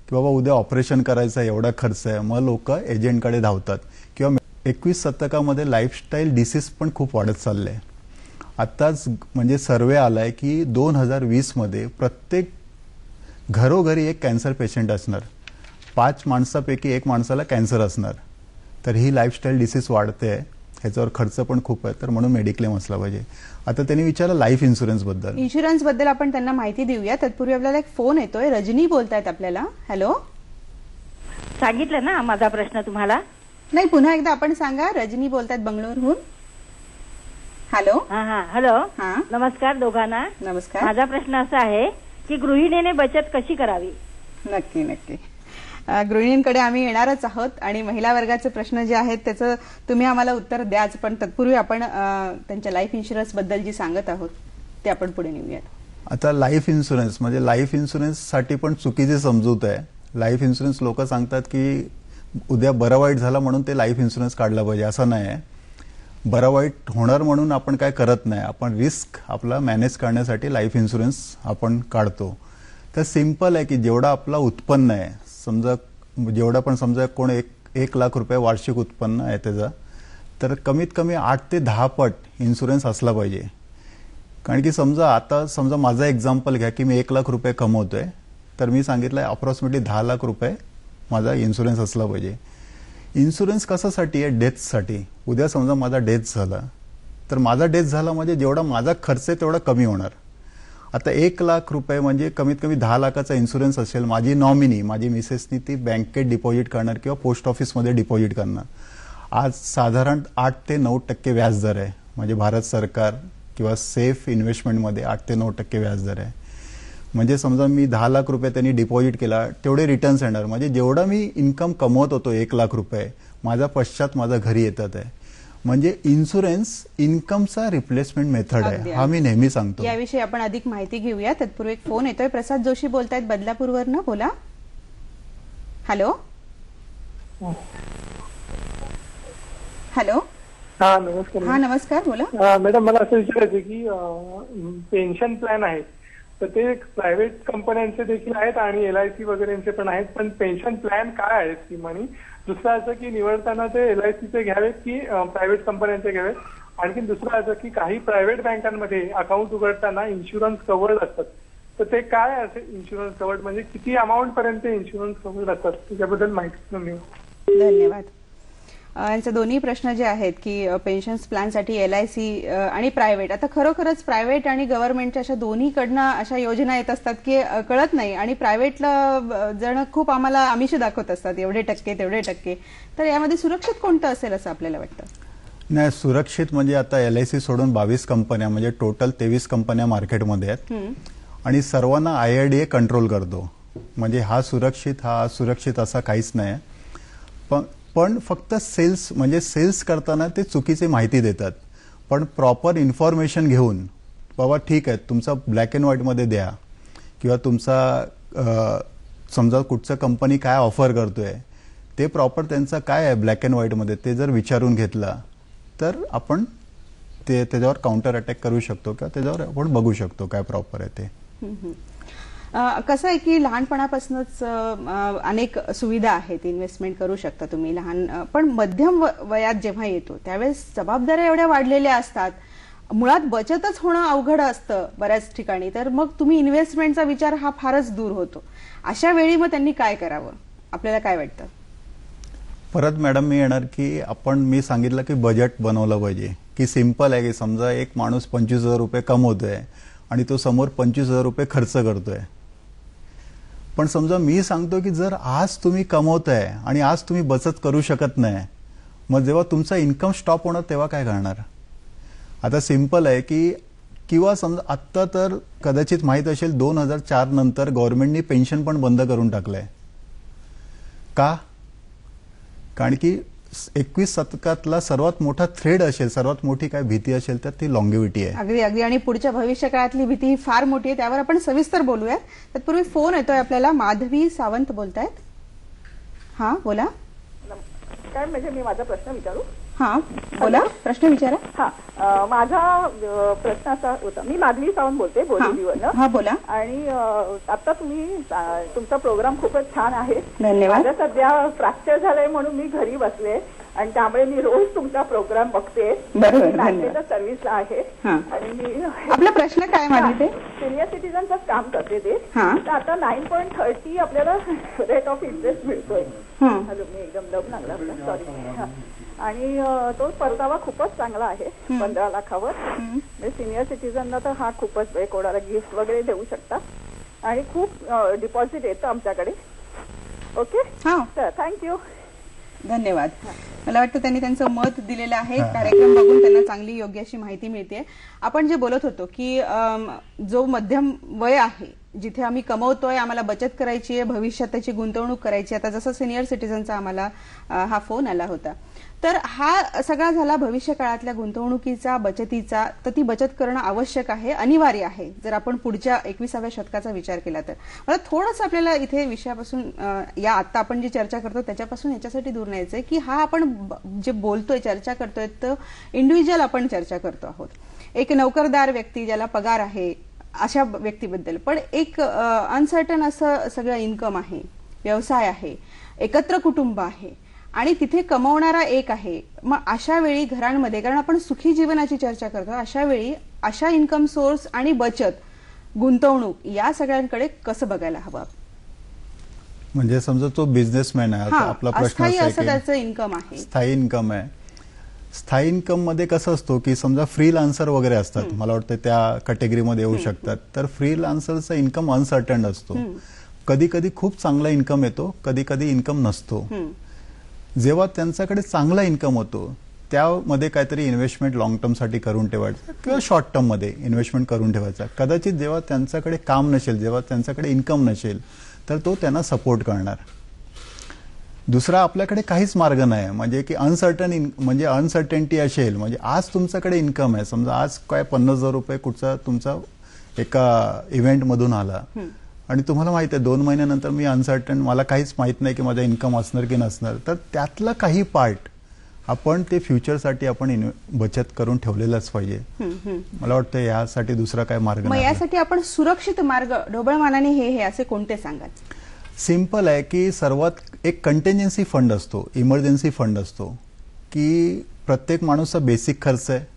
की बाबा उद्या ऑपरेशन करायचं आहे, एवढा खर्च आहे, मग लोक एजंटकडे धावतात. किंवा 21 शतकामध्ये लाईफस्टाईल डिसीज पण खूप वाढत चालले. आत्ताच म्हणजे सर्वे आलाय की 2020 मध्ये प्रत्येक घरोघरी एक कॅन्सर पेशंट असणार, 5 माणसापैकी 1 माणसाला कॅन्सर असणार. तर ही लाईफस्टाईल डिसीज वाढते आहे, ह्याच्यावर खर्च पण खूप आहे, तर म्हणून मेडिक्लेम असला पाहिजे. आता त्यांनी विचारलं लाईफ इन्शुरन्स बद्दल. इन्शुरन्स बद्दल आपण त्यांना माहिती देऊया. तत्पूर्वी आपल्याला एक फोन येतोय, रजनी बोलतायत आपल्याला. हॅलो. सांगितलं ना माझा प्रश्न तुम्हाला? नाही, पुन्हा एकदा आपण सांगा. रजनी बोलतायत बंगळुरूहून. हॅलो. हॅलो. नमस्कार दोघांना. नमस्कार. माझा प्रश्न असा आहे की गृहिणीने बचत कशी करावी? नक्की नक्की. गृहिणींकडे आम्ही येणारच आहोत आणि महिला वर्गाचे प्रश्न जे आहेत त्याचं तुम्ही आम्हाला उत्तर द्याच, पण तत्पूर्वी आपण त्यांच्या लाईफ इन्शुरन्स बद्दल जी सांगत आहोत ते आपण पुढे नेऊयात. आता लाईफ इन्शुरन्स म्हणजे लाईफ इन्शुरन्ससाठी पण चुकीची समजूत आहे. लाईफ इन्शुरन्स लोक सांगतात की उद्या बरं वाईट झालं म्हणून ते लाईफ इन्शुरन्स काढला पाहिजे असं नाही आहे. बरं वाईट होणार म्हणून आपण काय करत नाही, आपण रिस्क आपला मॅनेज करण्यासाठी लाईफ इन्शुरन्स आपण काढतो. तर सिम्पल आहे की जेवढा आपला उत्पन्न आहे, समजा जेवढा पण समजा कोण 1 लाख रुपये वार्षिक उत्पन्न आहे त्याचं, तर कमीत कमी 8 ते 10 पट इन्शुरन्स असला पाहिजे. कारण की समजा माझा एक्झाम्पल घ्या की मी 1 लाख रुपये कमवतोय, तर मी सांगितलं अप्रॉक्सिमेटली 10 लाख रुपये माझा इन्शुरन्स असला पाहिजे. इन्शुरन्स कशासाठी आहे? डेथसाठी. उद्या समजा माझा डेथ झाला, तर माझा डेथ झाला म्हणजे जेवढा माझा खर्च आहे तेवढा कमी होणार. आता 1 लाख रुपये म्हणजे कमीत कमी 10 लाखाचा इन्शुरन्स असेल. माझी नॉमिनी, माझी मिसेसनी ती बँकेत डिपॉझिट करणार किंवा पोस्ट ऑफिसमध्ये डिपॉझिट करणार. आज साधारण 8 ते 9% व्याजदर आहे. म्हणजे भारत सरकार किंवा सेफ इन्व्हेस्टमेंटमध्ये 8 ते 9% व्याजदर आहे. म्हणजे समजा मी 10 लाख रुपये त्यांनी डिपॉझिट केला, तेवढे रिटर्न्स येणार. म्हणजे जेवढा मी इन्कम कमवत होतो 1 लाख रुपये, माझा पश्चात माझा घरी येतात आहे. म्हणजे इन्शुरन्स इन्कमचा रिप्लेसमेंट मेथड आहे, हा मी नेहमी सांगतो. याविषयी आपण अधिक माहिती घेऊया. तत्पूर्वी एक फोन येतोय. प्रसाद जोशी बोलतायत बदलापूरवरनं. बोला. हॅलो. हॅलो. हा नमस्कार. हा नमस्कार, बोला. मॅडम मला असं विचारायचं की पेन्शन प्लॅन आहेत, तर ते प्रायव्हेट कंपन्यांचे देखील आहेत आणि LIC वगैरेचे पण आहेत, पण पेन्शन प्लॅन काय आहेत की म्हणी? दुसरं असं की निवडताना ते LICचे घ्यावेत की प्रायव्हेट कंपन्यांचे घ्यावेत? आणखी दुसरं असं की काही प्रायव्हेट बँकांमध्ये अकाउंट उघडताना इन्शुरन्स कव्हर्ड असतात, तर ते काय असे इन्शुरन्स कव्हर्ड म्हणजे किती अमाऊंट पर्यंत इन्शुरन्स कव्हर्ड असतात त्याच्याबद्दल माहिती मिळेल. धन्यवाद. यांचे दोन्ही प्रश्न जे आहेत की पेन्शन प्लॅनसाठी LIC आणि प्रायव्हेट, आता खरोखरच प्रायव्हेट आणि गव्हर्नमेंटच्या अशा दोन्हीकडनं अशा योजना येत असतात की कळत नाही, आणि प्रायव्हेटला जण खूप आम्हाला आमिष दाखवत असतात, एवढे टक्के तेवढे टक्के. तर यामध्ये सुरक्षित कोणतं असेल असं आपल्याला वाटतं? नाही, सुरक्षित म्हणजे आता LIC सोडून 22 कंपन्या म्हणजे टोटल 23 कंपन्या मार्केटमध्ये आहेत आणि सर्वांना IRDA कंट्रोल करतो. म्हणजे हा सुरक्षित असा काहीच नाही. पण फक्त सेल्स करताना ते चुकीची माहिती देतात. पण प्रॉपर इन्फॉर्मेशन घेऊन, बाबा ठीक आहे तुमचा ब्लॅक अँड व्हाईटमध्ये द्या, किंवा तुमचा समजा कुठचं कंपनी काय ऑफर करतोय ते प्रॉपर त्यांचा काय आहे ब्लॅक अँड व्हाईटमध्ये ते जर विचारून घेतला, तर आपण त्याच्यावर काउंटर अटॅक करू शकतो किंवा त्याच्यावर आपण बघू शकतो काय प्रॉपर आहे ते. कसं आहे की लहानपणापासूनच अनेक सुविधा आहेत, इन्व्हेस्टमेंट करू शकता तुम्ही लहान, पण मध्यम वयात जेव्हा येतो त्यावेळेस जबाबदाऱ्या एवढ्या वाढलेल्या असतात, मुळात बचतच होणं अवघड असतं बऱ्याच ठिकाणी, तर मग तुम्ही इन्व्हेस्टमेंटचा विचार हा फारच दूर होतो. अशा वेळी मग त्यांनी काय करावं, आपल्याला काय वाटतं? परत मॅडम मी येणार की मी सांगितलं की बजेट बनवलं पाहिजे, की सिंपल आहे की समजा एक माणूस 25,000 रुपये कमवतोय आणि तो समोर 25,000 रुपये खर्च करतोय. पण समजा मी सांगतो की जर आज तुम्ही कमवताय आणि आज तुम्ही बचत करू शकत नाही, मग जेव्हा तुमचा इन्कम स्टॉप होणार तेव्हा काय करणार? आता सिंपल आहे की किंवा समजा आत्ता तर कदाचित माहीत असेल 2004 नंतर गव्हर्नमेंटनी पेन्शन पण बंद करून टाकलंय. का? कारण की 21 शतकातला सर्वात मोठा थ्रेड असेल, सर्वात मोठी काय भीती असेल तर ती लॉंगेव्हिटी आहे. अगदी अगदी. आणि पुढच्या भविष्य काळातली भीती ही फार मोठी आहे, त्यावर आपण सविस्तर बोलूयात. तत्पूर्वी फोन येतोय आपल्याला. माधवी सावंत बोलतायत. हा बोला. काय म्हणजे मी माझा प्रश्न विचारू? हा बोला, प्रश्न विचारा. हा, माझा प्रश्न असा होता, मी माधवी सावंत बोलते बोरिवलीवरनं. हा बोला. आणि आता तुमचा प्रोग्राम खूपच छान आहे. धन्यवाद. माझं सध्या फ्रॅक्चर झालंय म्हणून मी घरी बसले आणि त्यामुळे मी रोज तुमचा प्रोग्राम बघते. बरोबर. सर्व्हिसला आहे आणि मी आपला प्रश्न काय माहिती? सिनियर सिटीजनच काम करते ते. तर आता 9.30 आपल्याला रेट ऑफ इंटरेस्ट मिळतोय. हॅलो, मी एकदम दम लागला, सॉरी. आणि तो परतावा खूपच चांगला आहे 15 लाखावर. म्हणजे सिनियर सिटीजनला तर हा खूपच, कोणाला गिफ्ट वगैरे देऊ शकता आणि खूप डिपॉझिट येतं आमच्याकडे. ओके, तर थँक्यू. धन्यवाद. मला वाटतं त्यांनी त्यांचं मत दिलेलं आहे. कार्यक्रम बघून त्यांना चांगली योग्य अशी माहिती मिळते. आपण जे बोलत होतो की जो मध्यम वय आहे जिथे आम्ही कमवतोय, आम्हाला बचत करायची आहे, भविष्यात त्याची गुंतवणूक करायची. आता जसं सिनियर सिटीजनचा आम्हाला हा फोन आला होता, तर हा सगळा झाला भविष्य काळातल्या गुंतवणुकीचा, बचतीचा. तर ती बचत करणं आवश्यक आहे, अनिवार्य आहे, जर आपण पुढच्या 21व्या शतकाचा विचार केला तर. मला थोडंसं आपल्याला इथे विषयापासून, या आता आपण जी चर्चा करतो त्याच्यापासून याच्यासाठी दूर न्यायचंय की हा आपण जे बोलतोय, चर्चा करतोय, तर इंडिव्हिज्युअल आपण चर्चा करतो आहोत. एक नोकरदार व्यक्ती ज्याला पगार आहे अशा व्यक्तीबद्दल. पण एक अनसर्टन असं सगळं इन्कम आहे, व्यवसाय आहे, एकत्र कुटुंब आहे आणि तिथे कमवणारा एक आहे. मग अशा वेळी घरांमध्ये, कारण आपण सुखी जीवनाची चर्चा करतो, अशा वेळी अशा इन्कम सोर्स आणि बचत, गुंतवणूक या सगळ्यांकडे कसं बघायला हवं? म्हणजे समजा तो बिझनेसमॅन आहे, आपला प्रश्न असं त्याचं इन्कम आहे, स्थायी इन्कम आहे. स्थायी इन्कम मध्ये कसं असतो की समजा फ्रीलान्सर वगैरे असतात, मला वाटतं त्या कॅटेगरीमध्ये येऊ शकतात. तर फ्रीलान्सरचा इन्कम अनसर्टन असतो. कधी कधी खूप चांगला इन्कम येतो, कधी कधी इन्कम नसतो. जेव्हा त्यांच्याकडे चांगला इन्कम होतो त्यामध्ये काहीतरी इन्व्हेस्टमेंट लॉंग टर्म साठी करून ठेवायचं किंवा शॉर्ट टर्म मध्ये इन्व्हेस्टमेंट करून ठेवायचा. कदाचित जेव्हा त्यांच्याकडे काम नसेल, जेव्हा त्यांच्याकडे इन्कम नसेल, तर तो त्यांना सपोर्ट करणार. दुसरा आपल्याकडे काहीच मार्ग नाही, म्हणजे की म्हणजे अनसर्टेनिटी असेल. म्हणजे आज तुमच्याकडे इन्कम आहे, समजा आज काय 50,000 रुपये कुठचा तुमचा एका इव्हेंट मधून आला आणि तुम्हाला माहिती आहे 2 महिन्यानंतर मी अनसर्टन, मला काहीच माहित नाही की माझा इन्कम असणार की नसणार. तर त्यातला काही पार्ट आपण ते फ्युचरसाठी आपण बचत करून ठेवलेलाच पाहिजे. मला वाटतं यासाठी दुसरा काय मार्ग नाही. यासाठी आपण सुरक्षित मार्ग ढोबळमानाने हे असे कोणते सांगाल? सिंपल आहे की सर्वात एक कंटेंजन्सी फंड असतो, इमर्जन्सी फंड असतो, की प्रत्येक माणूसचा बेसिक खर्च आहे.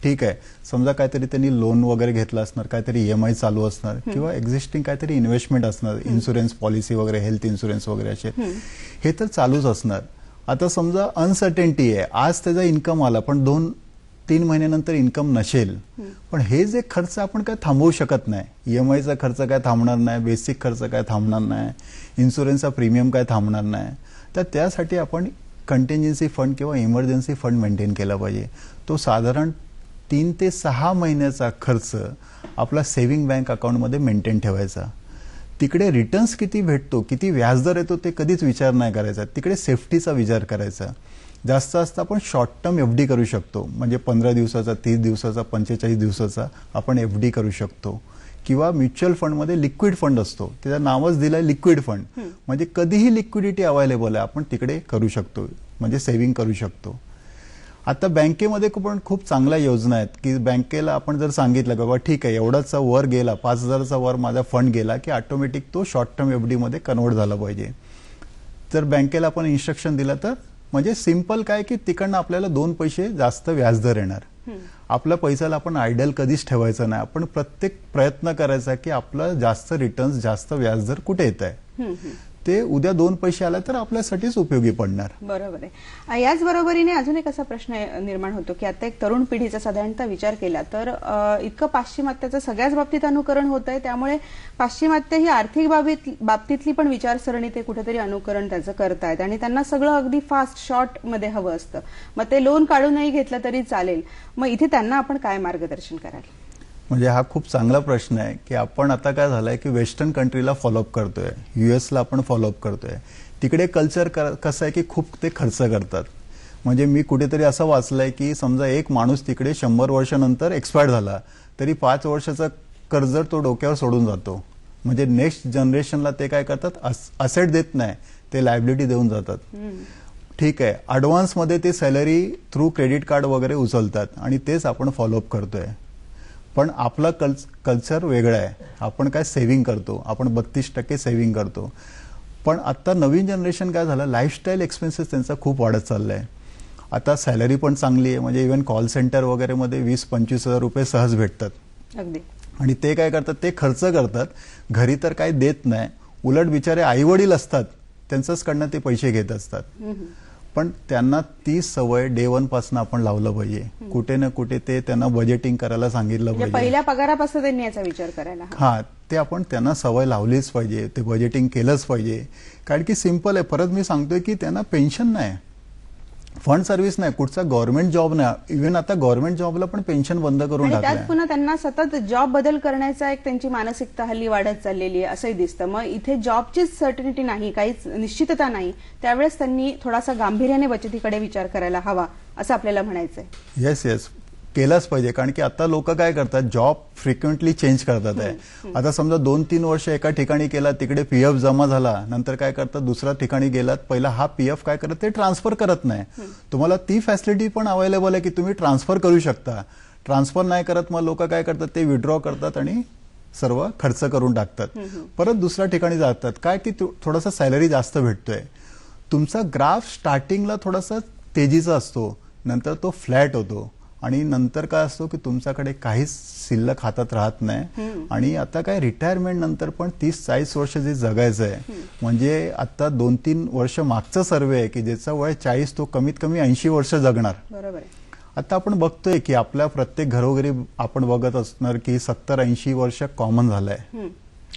ठीक आहे, समजा काहीतरी त्यांनी लोन वगैरे घेतलं असणार, काहीतरी EMI चालू असणार किंवा एक्झिस्टिंग काहीतरी इन्व्हेस्टमेंट असणार, इन्शुरन्स पॉलिसी वगैरे, हेल्थ इन्शुरन्स वगैरे असे, हे तर चालूच असणार. आता समजा अनसर्टेनिटी आहे, आज त्याचा इन्कम आला पण 2-3 महिन्यानंतर इन्कम नसेल, पण हे जे खर्च आपण काय थांबवू शकत नाही. EMIचा खर्च काय थांबणार नाही, बेसिक खर्च काय थांबणार नाही, इन्शुरन्सचा प्रीमियम काय थांबणार नाही. तर त्यासाठी आपण कंटिन्जन्सी फंड किंवा इमर्जन्सी फंड मेंटेन केला पाहिजे. तो साधारण 3 ते 6 महिन्याचा खर्च आपला सेव्हिंग बँक अकाउंटमध्ये मेंटेन ठेवायचा. तिकडे रिटर्न्स किती भेटतो, किती व्याजदर येतो ते कधीच विचार नाही करायचा. तिकडे सेफ्टीचा विचार करायचा. जास्त आपण शॉर्ट टर्म FD करू शकतो, म्हणजे 15 दिवसाचा, 30 दिवसाचा, 45 दिवसाचा आपण FD करू शकतो. किंवा म्युच्युअल फंडमध्ये लिक्विड फंड असतो, त्याचं नावच दिलंय लिक्विड फंड, म्हणजे कधीही लिक्विडिटी अवेलेबल आहे, आपण तिकडे करू शकतो, म्हणजे सेव्हिंग करू शकतो. आता बँकेमध्ये पण खूप चांगल्या योजना आहेत की बँकेला आपण जर सांगितलं बाबा ठीक आहे एवढाचा वर गेला, 5,000चा वर माझा फंड गेला की ऑटोमॅटिक तो शॉर्ट टर्म FD मध्ये कन्वर्ट झाला पाहिजे. जर बँकेला आपण इन्स्ट्रक्शन दिलं तर म्हणजे सिंपल काय की तिकडनं आपल्याला 2 पैसे जास्त व्याजदर येणार. आपल्या पैशाला आपण आयडल कधीच ठेवायचं नाही. आपण प्रत्येक प्रयत्न करायचा की आपलं जास्त रिटर्न्स, जास्त व्याजदर कुठे येत आहे, ते उद्या 2 पैसे आला तर आपल्यासाठीच उपयोगी पडणार. बरोबर आहे. याच बरोबरीने अजून एक असा प्रश्न निर्माण होतो की आता एक तरुण पिढीचा साधारणतः विचार केला तर इतकं पाश्चिमात्याचं सगळ्याच बाबतीत अनुकरण होत आहे, त्यामुळे पाश्चिमात्य ही आर्थिक बाबतीतली पण विचारसरणी ते कुठेतरी अनुकरण त्याचं करतायत आणि त्यांना सगळं अगदी फास्ट शॉर्ट मध्ये हवं असतं. मग ते लोन काढूनही घेतलं तरी चालेल. मग इथे त्यांना आपण काय मार्गदर्शन कराल? म्हणजे हा खूप चांगला प्रश्न आहे की आपण आता काय झालंय की वेस्टर्न कंट्रीला फॉलोअप करतोय, US ला आपण फॉलोअप करतोय. तिकडे कल्चर कसं आहे की खूप ते खर्च करतात. म्हणजे मी कुठेतरी असं वाचलंय की समजा एक माणूस तिकडे 100 वर्षानंतर एक्सपायर झाला तरी 5 वर्षाचा कर्ज तो डोक्यावर सोडून जातो. म्हणजे नेक्स्ट जनरेशनला ते काय करतात, असेट देत नाही, ते लायबिलिटी देऊन जातात. ठीक आहे, ॲडव्हान्समध्ये ते सॅलरी थ्रू क्रेडिट कार्ड वगैरे उचलतात आणि तेच आपण फॉलोअप करतोय. पण आपलं कल्चर वेगळं आहे. आपण काय सेव्हिंग करतो, आपण 32% सेव्हिंग करतो. पण आता नवीन जनरेशन काय झालं, लाईफस्टाईल एक्सपेन्सेस त्यांचा खूप वाढत चाललाय. आता सॅलरी पण चांगली आहे, म्हणजे इव्हन कॉल सेंटर वगैरे मध्ये 20-25 हजार रुपये सहज भेटतात. अगदी. आणि ते काय करतात, ते खर्च करतात, घरी तर काय देत नाही. उलट बिचारे आई वडील असतात त्यांच्याच कडनं ते पैसे घेत असतात. पण त्यांना ती सवय डे 1 पासून आपण लावलं पाहिजे. कुठे ना कुठे ते त्यांना बजेटिंग करायला सांगितलं पाहिजे. पहिल्या पगारापासून त्यांनी याचा विचार करायला. हा, ते आपण त्यांना सवय लावलीच पाहिजे, ते बजेटिंग केलंच पाहिजे. कारण की सिंपल आहे, परत मी सांगतोय की त्यांना पेन्शन नाही. फंड सर्व्हिस नाही, कुठचा गव्हर्नमेंट जॉब नाही. इव्हन आता गव्हर्नमेंट जॉबला पण पेन्शन बंद करून आणि त्यात टाकलंय. पुन्हा त्यांना सतत जॉब बदल करण्याचा एक त्यांची मानसिकता हल्ली वाढत चाललेली आहे असंही दिसतं. मग इथे जॉबचीच सर्टिनिटी नाही, काहीच निश्चितता नाही, त्यावेळेस त्यांनी थोडासा गांभीर्याने बचतीकडे विचार करायला हवा असं आपल्याला म्हणायचंय. येस येस, केलंच पाहिजे. कारण की आता लोक काय करतात, जॉब फ्रिक्वेंटली चेंज करतात आहे. आता समजा 2-3 वर्ष एका ठिकाणी केला, तिकडे पीएफ जमा झाला, नंतर काय करतात दुसऱ्या ठिकाणी गेलात, पहिला हा पीएफ काय करत ते ट्रान्सफर करत नाही. तुम्हाला ती फॅसिलिटी पण अवेलेबल आहे की तुम्ही ट्रान्सफर करू शकता. ट्रान्सफर नाही करत मग लोक काय करतात, ते विड्रॉ करतात आणि सर्व खर्च करून टाकतात, परत दुसऱ्या ठिकाणी जातात. काय की थोडासा सॅलरी जास्त भेटतोय. तुमचा ग्राफ स्टार्टिंगला थोडासा तेजीचा असतो, नंतर तो फ्लॅट होतो आणि नंतर काय असतो की तुमच्याकडे काहीच शिल्लक हातात राहत नाही. आणि आता काय रिटायरमेंट नंतर पण 30-40 वर्ष जे जगायचं आहे, म्हणजे आता 2-3 वर्ष मागचा सर्वे आहे की ज्याचा वय 40 तो कमीत कमी 80 वर्ष जगणार. बरोबर. आता आपण बघतोय की आपल्या प्रत्येक घरोघरी आपण बघत असणार की 70-80 वर्ष कॉमन झालंय.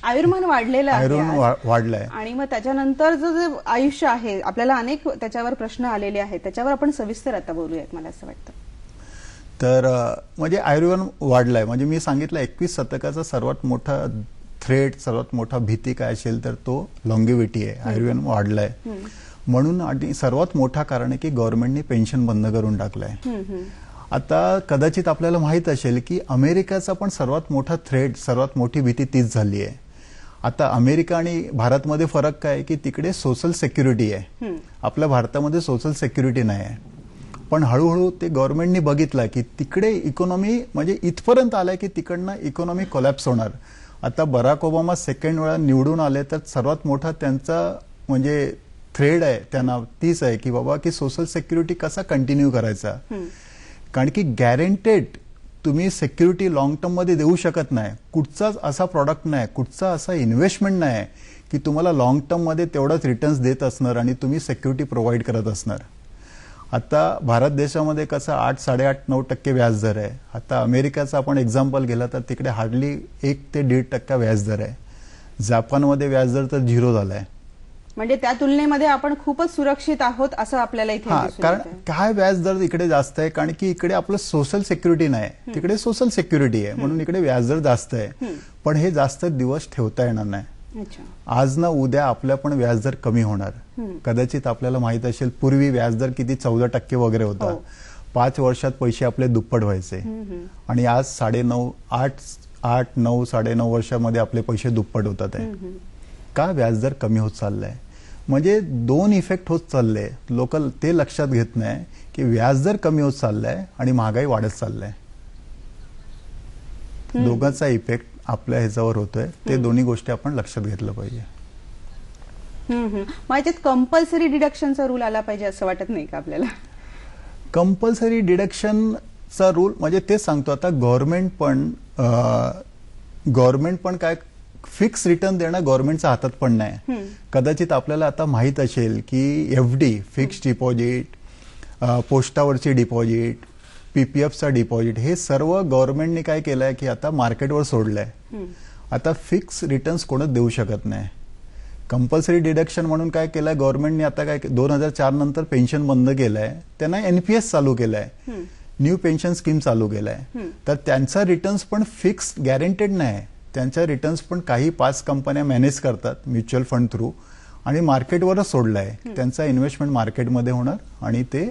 आयुर्मान वाढलेलं आहे, आयुर्मान वाढलंय. आणि मग त्याच्यानंतर जे आयुष्य आहे, आपल्याला अनेक त्याच्यावर प्रश्न आलेले आहेत, त्याच्यावर आपण सविस्तर आता बोलूयात मला असं वाटतं. तर म्हणजे आयुर्वेद वाढलाय. म्हणजे मी सांगितलं 21 शतकाचा सर्वात मोठा थ्रेट, सर्वात मोठा भीती काय असेल तर तो लॉंगेव्हिटी आहे. आयुर्वेद वाढलाय म्हणून, आणि सर्वात मोठा कारण आहे की गव्हर्नमेंटने पेन्शन बंद करून टाकलंय. आता कदाचित आपल्याला माहित असेल की अमेरिकेचा पण सर्वात मोठा थ्रेट, सर्वात मोठी भीती तीच झाली आहे. आता अमेरिका आणि भारतमध्ये फरक काय की तिकडे सोशल सिक्युरिटी आहे, आपल्या भारतामध्ये सोशल सिक्युरिटी नाही आहे. पण हळूहळू ते गव्हर्नमेंटनी बघितलं की तिकडे इकॉनॉमी म्हणजे इथपर्यंत आलाय की तिकडनं इकॉनॉमी कोलॅप्स होणार. आता बराक ओबामा सेकंड वेळा निवडून आले तर सर्वात मोठा त्यांचा म्हणजे थ्रेड आहे त्यांना तीच आहे की बाबा की सोशल सिक्युरिटी कसा कंटिन्यू करायचा. कारण की गॅरंटेड तुम्ही सिक्युरिटी लॉंग टर्म मध्ये देऊ शकत नाही. कुठचाच असा प्रॉडक्ट नाही, कुठचा असा इन्व्हेस्टमेंट नाही की तुम्हाला लॉंग टर्म मध्ये तेवढाच रिटर्न्स देत असणार आणि तुम्ही सिक्युरिटी प्रोव्हाइड करत असणार. आता भारत देशामध्ये कसं 8-8.5-9% व्याजदर आहे. आता अमेरिकेचा आपण एक्झाम्पल गेला तर तिकडे हार्डली 1 ते 1.5% व्याजदर आहे. जपानमध्ये व्याजदर तर 0 झालाय. म्हणजे त्या तुलनेमध्ये आपण खूपच सुरक्षित आहोत असं आपल्याला इथे दिसून येतंय. कारण काय व्याजदर इकडे जास्त आहे, कारण की इकडे आपलं सोशल सिक्युरिटी नाही, तिकडे सोशल सिक्युरिटी आहे म्हणून इकडे व्याजदर जास्त आहे. पण हे जास्त दिवस ठेवता येणार नाही. आज ना उद्या आपल्या पण व्याजदर कमी होणार. कदाचित आपल्याला माहित असेल पूर्वी व्याजदर किती 14% वगैरे होता. 5 वर्षात पैसे आपले दुप्पट व्हायचे आणि आज 9.5 वर्षामध्ये आपले पैसे दुप्पट होतात आहे. का व्याजदर कमी होत चाललाय? म्हणजे 2 इफेक्ट होत चालले. लोक ते लक्षात घेत नाही की व्याजदर कमी होत चाललाय आणि महागाई वाढत चाललाय. दोघांचा इफेक्ट आपल्या ह्याच्यावर होतोय. ते दोन्ही गोष्टी आपण लक्षात घेतलं पाहिजे. याच्यात कंपल्सरी डिडक्शनचा रूल आला पाहिजे असं वाटत नाही का आपल्याला? कंपल्सरी डिडक्शनचा रूल म्हणजे तेच सांगतो. आता गव्हर्नमेंट पण काय फिक्स रिटर्न देणं गव्हर्नमेंटच्या हातात पण नाही. कदाचित आपल्याला आता माहित असेल की FD फिक्स्ड डिपॉझिट, पोस्टावरची डिपॉझिट, पीपीएफचा डिपॉझिट हे सर्व गव्हर्नमेंटने काय केलंय की आता मार्केटवर सोडलंय. आता फिक्स रिटर्न्स कोणच देऊ शकत नाही. कंपल्सरी डिडक्शन म्हणून काय केलंय गव्हर्नमेंटने आता काय 2004 नंतर पेन्शन बंद केलंय. त्यांना NPS चालू केलंय, न्यू पेन्शन स्कीम चालू केलाय. तर त्यांचा रिटर्न्स पण फिक्स गॅरंटेड नाही. त्यांच्या रिटर्न्स पण काही 5 कंपन्या मॅनेज करतात म्युच्युअल फंड थ्रू आणि मार्केटवरच सोडलाय. त्यांचा इन्व्हेस्टमेंट मार्केटमध्ये होणार आणि ते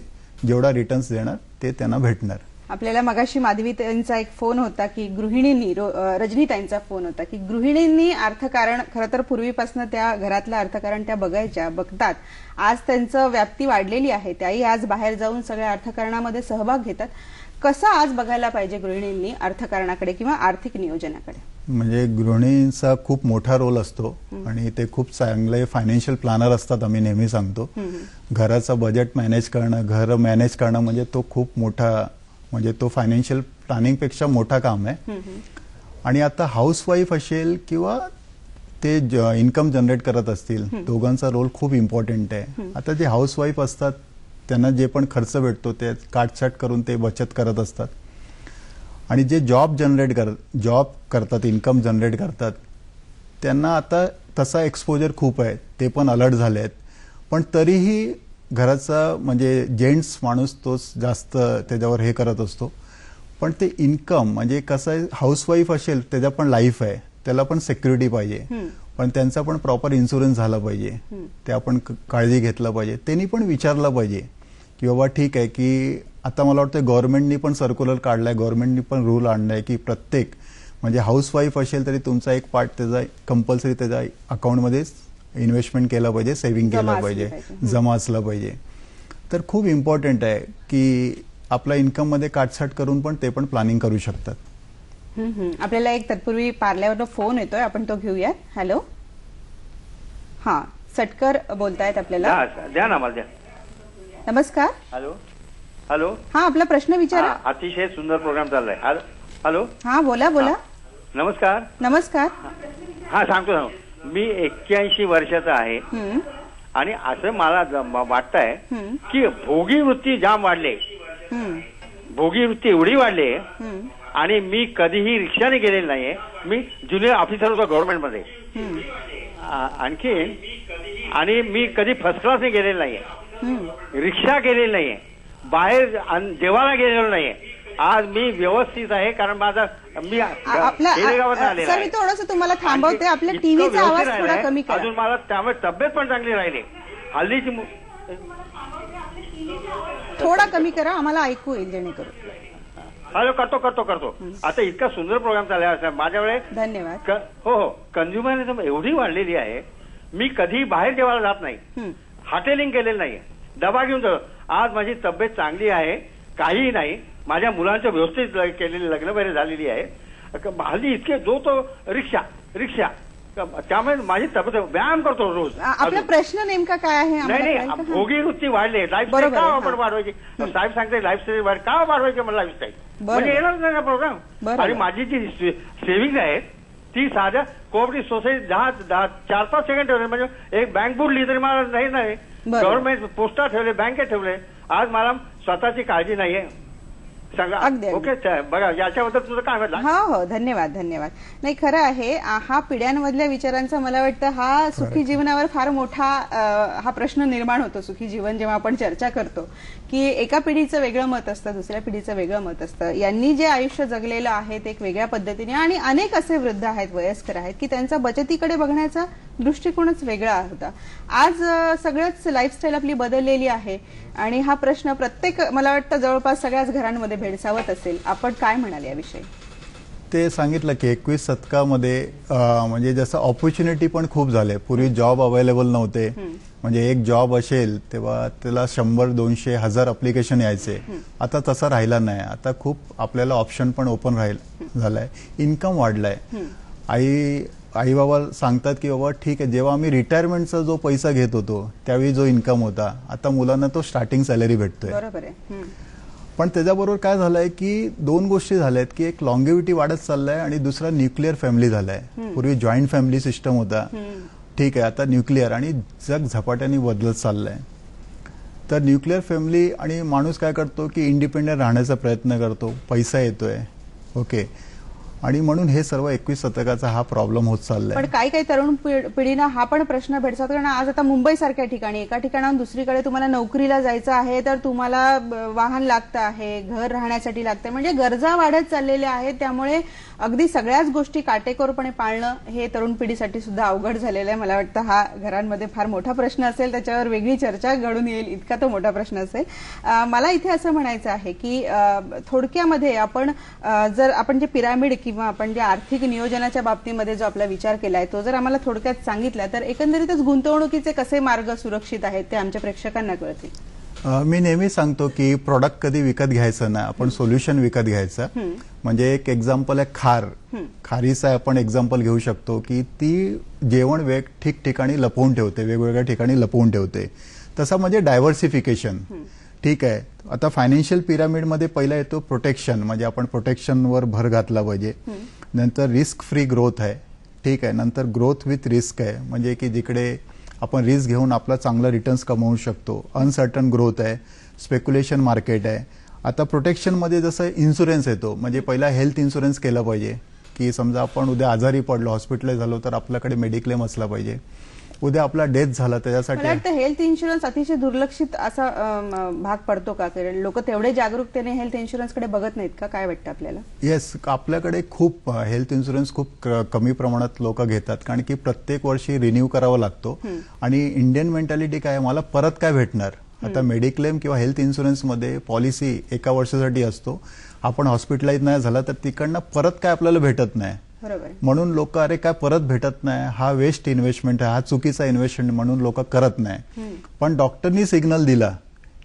जेवढा रिटर्न्स देणार ते त्यांना भेटणार. आपल्याला मगाशी माधवीताईंचा एक फोन होता की गृहिणींनी, रजनीताईंचा फोन होता की गृहिणींनी अर्थकारण खरं तर पूर्वीपासून त्या घरातलं अर्थकारण त्या बघतात. आज त्यांचं व्याप्ती वाढलेली आहे, त्याही आज बाहेर जाऊन सगळ्या अर्थकारणामध्ये सहभाग घेतात. कसं आज बघायला पाहिजे गृहिणींनी अर्थकारणाकडे किंवा आर्थिक नियोजनाकडे? म्हणजे गृहिणींचा खूप मोठा रोल असतो आणि ते खूप चांगले फायनान्शियल प्लॅनर असतात. आम्ही नेहमी सांगतो घराचं बजेट मॅनेज करणं, घर मॅनेज करणं म्हणजे तो खूप मोठा, म्हणजे तो फायनान्शियल प्लॅनिंग पेक्षा मोठा काम आहे. आणि आता हाऊसवाईफ असेल किंवा ते इन्कम जनरेट करत असतील, दोघांचा रोल खूप इम्पॉर्टंट आहे. आता जे हाऊसवाईफ असतात त्यांना जे पण खर्च भेटतो ते काटछाट करून ते बचत करत असतात. आणि जे जॉब करतात, इन्कम जनरेट करतात, त्यांना आता तसा एक्सपोजर खूप आहे, ते पण अलर्ट झाले आहेत. पण तरीही घराचा म्हणजे जेंट्स माणूस तोच जास्त त्याच्यावर हे करत असतो. पण ते इन्कम म्हणजे कसं आहे, हाऊसवाईफ असेल त्याच्या पण लाईफ आहे, त्याला पण सिक्युरिटी पाहिजे, पण त्यांचा पण प्रॉपर इन्शुरन्स झाला पाहिजे, ते आपण काळजी घेतला पाहिजे. त्यांनी पण विचारलं पाहिजे की बाबा ठीक आहे की आता मला वाटतं गव्हर्नमेंटनी पण सर्क्युलर काढलाय, गव्हर्नमेंटनी पण रूल आणलाय की प्रत्येक म्हणजे हाऊसवाईफ असेल तरी तुमचा एक पार्ट त्याचा कंपल्सरी त्याच्या अकाउंटमध्ये इन्व्हेस्टमेंट केला पाहिजे, सेव्हिंग केला पाहिजे, जमा असला पाहिजे. तर खूप इम्पॉर्टंट आहे की आपल्या इन्कम मध्ये काटछाट करून पण ते पण प्लॅनिंग करू शकतात. आपल्याला एक तत्पूर्वी पार्ल्यावर फोन येतोय, आपण तो घेऊयात. हॅलो, हा सटकर बोलतायत आपल्याला. द्या ना मला द्या. नमस्कार. Hello hello. हा आपला प्रश्न विचारा. अतिशय सुंदर प्रोग्राम चाललाय. हॅलो. हा बोला बोला. नमस्कार. नमस्कार. हा सांगतो. मी 81 वर्षाचा आहे आणि असं मला वाटतंय की भोगी वृत्ती जाम वाढले, भोगी वृत्ती एवढी वाढली आणि मी कधीही रिक्षाने गेलेली नाहीये. मी ज्युनियर ऑफिसर होतो गव्हर्नमेंटमध्ये आणखी, आणि मी कधी फर्स्ट क्लासने गेलेलो नाहीये, रिक्षा गेलेली नाहीये, बाहेर देवाला गेलेलो नाहीये. आज मी व्यवस्थित आहे कारण माझा मी खेडेगावात आलेला आहे. मी थोडंसं तुम्हाला थांबवते, आपल्या टीव्हीचा आवाज थोडा कमी करा. अजून मला त्यामुळे तब्येत पण चांगली राहिली. हल्लीची थोडा कमी करा, आम्हाला ऐकू येईल जेणेकरून. हॅलो. करतो. आता इतका सुंदर प्रोग्राम चालला माझ्या वेळेस. धन्यवाद. हो. कंझ्युमरिझम एवढी वाढलेली आहे, मी कधी बाहेर जेवायला जात नाही, हॉटेलिंग केलेलं नाही, डबा घेऊन जातो. आज माझी तब्येत चांगली आहे, काहीही नाही. माझ्या मुलांचं व्यवस्थित केलेली लग्न वगैरे झालेली आहे. हल्ली इतके जो तो रिक्षा त्यामुळे माझी तब्येत, व्यायाम करतो रोज. आपला प्रश्न नेमका काय आहे? नाही, भोगी वृत्ती वाढली, लाईफस्टाईल का आपण वाढवायची? साहेब सांगते लाईफस्टाईल का वाढवायची मला लाईफस्टाईल, म्हणजे येणार नाही ना प्रोग्राम. आणि माझी जी सेव्हिंग आहे ती साध्या कोऑपरेटिव्ह सोसायटी 4-5 सेकंड ठेवले, म्हणजे एक बँक बुडली तरी मला नाही. गव्हर्नमेंट पोस्टात ठेवले, बँकेत ठेवले. आज मला स्वतःची काळजी नाहीये. सांगा. ओके, बघा याच्याबद्दल तुझं काय म्हटलं? हो, धन्यवाद. नाही, खरं आहे, हा पिढ्यांमधल्या विचारांचा मला वाटतं हा सुखी जीवनावर फार मोठा हा प्रश्न निर्माण होतो. सुखी जीवन जेव्हा आपण चर्चा करतो की एका पिढीचं वेगळं मत असतं, दुसऱ्या पिढीचं वेगळं मत असतं. यांनी जे आयुष्य जगलेलं आहे ते एक वेगळ्या पद्धतीने, आणि अनेक असे वृद्ध आहेत, वयस्कर आहेत की त्यांचा बचतीकडे बघण्याचा दृष्टिकोनच वेगळा होता. आज सगळंच लाईफस्टाईल आपली बदललेली आहे आणि हा प्रश्न प्रत्येक, मला वाटतं जवळपास सगळ्याच घरांमध्ये भेडसावत असेल. आपण काय म्हणाल याविषयी? ते सांगितलं की 21 शतकामध्ये म्हणजे जसं ऑपॉर्च्युनिटी पण खूप झाले. पूर्वी जॉब अवेलेबल नव्हते, म्हणजे एक जॉब असेल तेव्हा त्याला 100-200-1000 अप्लिकेशन यायचे. आता तसं राहिला नाही. आता खूप आपल्याला ऑप्शन पण ओपन झालाय, इन्कम वाढलाय. आई बाबा सांगतात की बाबा ठीक आहे, जेव्हा आम्ही रिटायरमेंटचा जो पैसा घेत होतो त्यावेळी जो इन्कम होता, आता मुलांना तो स्टार्टिंग सॅलरी भेटतोय. बरोबर आहे. पण त्याच्याबरोबर काय झालंय की दोन गोष्टी झाल्यात की एक लॉंगेव्हिटी वाढत चाललाय आणि दुसरा न्यूक्लिअर फॅमिली झालाय. पूर्वी जॉईंट फॅमिली सिस्टम होता, ठीक आहे, आता न्यूक्लिअर, आणि जग झपाट्याने बदलत चाललंय. तर न्यूक्लिअर फॅमिली आणि माणूस काय करतो की इंडिपेंडेंट राहण्याचा प्रयत्न करतो, पैसा येतोय, ओके, आणि म्हणून हे सर्व 21 शतकाचा हा प्रॉब्लेम होत चाललाय. पण काही तरुण पिढीना हा पण प्रश्न भेडसावतो, कारण आज आता मुंबई सारख्या ठिकाणी एका ठिकाणाहून दुसरीकडे तुम्हाला नोकरीला जायचं आहे तर तुम्हाला वाहन लागतं आहे, घर राहण्यासाठी लागतं, म्हणजे गरजा वाढत चाललेल्या आहेत. त्यामुळे अगदी सगळ्याच गोष्टी काटेकोरपणे पाळणं हे तरुण पिढीसाठी सुद्धा अवघड झालेलं आहे. मला वाटतं हा घरांमध्ये फार मोठा प्रश्न असेल, त्याच्यावर वेगळी चर्चा घडून येईल इतका तो मोठा प्रश्न असेल. मला इथे असं म्हणायचं आहे की थोडक्यामध्ये आपण जर आपण जे पिरामिड किंवा आपण जे आर्थिक नियोजनाच्या बाबतीमध्ये जो आपला विचार केलाय तो जर आम्हाला थोडक्यात सांगितला तर एकंदरीतच गुंतवणुकीचे कसे मार्ग सुरक्षित आहेत ते आमच्या प्रेक्षकांना कळतील. मी नेहमी सांगतो की प्रोडक्ट कधी विकत घ्यायचं नाही, आपण सोल्युशन विकत घ्यायचं. म्हणजे एक एक्झाम्पल आहे खारीचा आपण एक्झाम्पल घेऊ शकतो की ती जेवण ठिकठिकाणी लपवून ठेवते, वेगवेगळ्या ठिकाणी लपवून ठेवते. तसा म्हणजे डायव्हर्सिफिकेशन, ठीक आहे. आता फायनान्शियल पिरामिडमध्ये पहिला येतो प्रोटेक्शन, म्हणजे आपण प्रोटेक्शनवर भर घातला पाहिजे. नंतर रिस्क फ्री ग्रोथ आहे, ठीक आहे. नंतर ग्रोथ विथ रिस्क आहे, म्हणजे की जिकडे आपण रिस्क घेऊन आपला चांगला रिटर्न्स कमवू शकतो. अनसर्टन ग्रोथ आहे, स्पेक्युलेशन मार्केट आहे. आता प्रोटेक्शनमध्ये जसं इन्शुरन्स येतो, म्हणजे पहिला हेल्थ इन्शुरन्स केला पाहिजे की समजा आपण उद्या आजारी पडलो, हॉस्पिटलाइज झालो तर आपल्याकडे मेडिक्लेम असला पाहिजे. उद्या आपला डेथ झाला मला त्याच्यासाठी वाटतं हेल्थ इन्शुरन्स अतिशय दुर्लक्षित असा भाग पडतो का? कारण लोक तेवढे जागरूकतेने हेल्थ इन्शुरन्सकडे बघत नाहीत का? काय वाटतं आपल्याला? येस, आपल्याकडे खूप हेल्थ इन्शुरन्स खूप कमी प्रमाणात लोक घेतात, कारण की प्रत्येक वर्षी रिन्यू करावा लागतो. आणि इंडियन मेंटॅलिटी काय, मला परत काय भेटणार? आता मेडिक्लेम किंवा हेल्थ इन्शुरन्समध्ये पॉलिसी 1 वर्षासाठी असतो. आपण हॉस्पिटलाइज नाही झाला तर तिकडनं परत काय आपल्याला भेटत नाही. म्हणून लोक अरे काय परत भेटत नाही, हा वेस्ट इन्व्हेस्टमेंट आहे, हा चुकीचा इन्व्हेस्टमेंट म्हणून लोक करत नाही. पण डॉक्टरनी सिग्नल दिला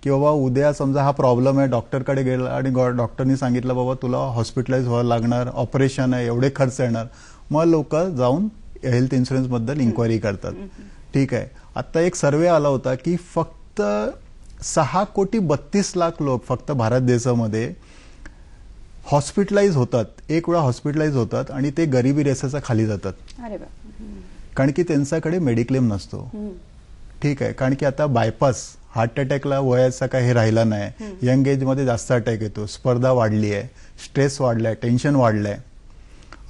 की बाबा उद्या समजा हा प्रॉब्लेम आहे, डॉक्टरकडे गेला आणि डॉक्टरनी सांगितलं बाबा तुला हॉस्पिटलाइज व्हावं लागणार, ऑपरेशन आहे, एवढे खर्च येणार, मग लोक जाऊन हेल्थ इन्शुरन्स बद्दल इन्क्वायरी करतात. ठीक आहे. आता एक सर्वे आला होता की फक्त 6,32,00,000 लोक फक्त भारत देशामध्ये हॉस्पिटलाइज होतात, एक वेळा हॉस्पिटलाइज होतात आणि ते गरिबी रेषेच्या खाली जातात. कारण की त्यांच्याकडे मेडिक्लेम नसतो. ठीक आहे. कारण की आता बायपास, हार्ट अटॅकला वयाचा काही हे राहिला नाही, यंग एजमध्ये जास्त अटॅक येतो, स्पर्धा वाढली आहे, स्ट्रेस वाढलाय, टेन्शन वाढलंय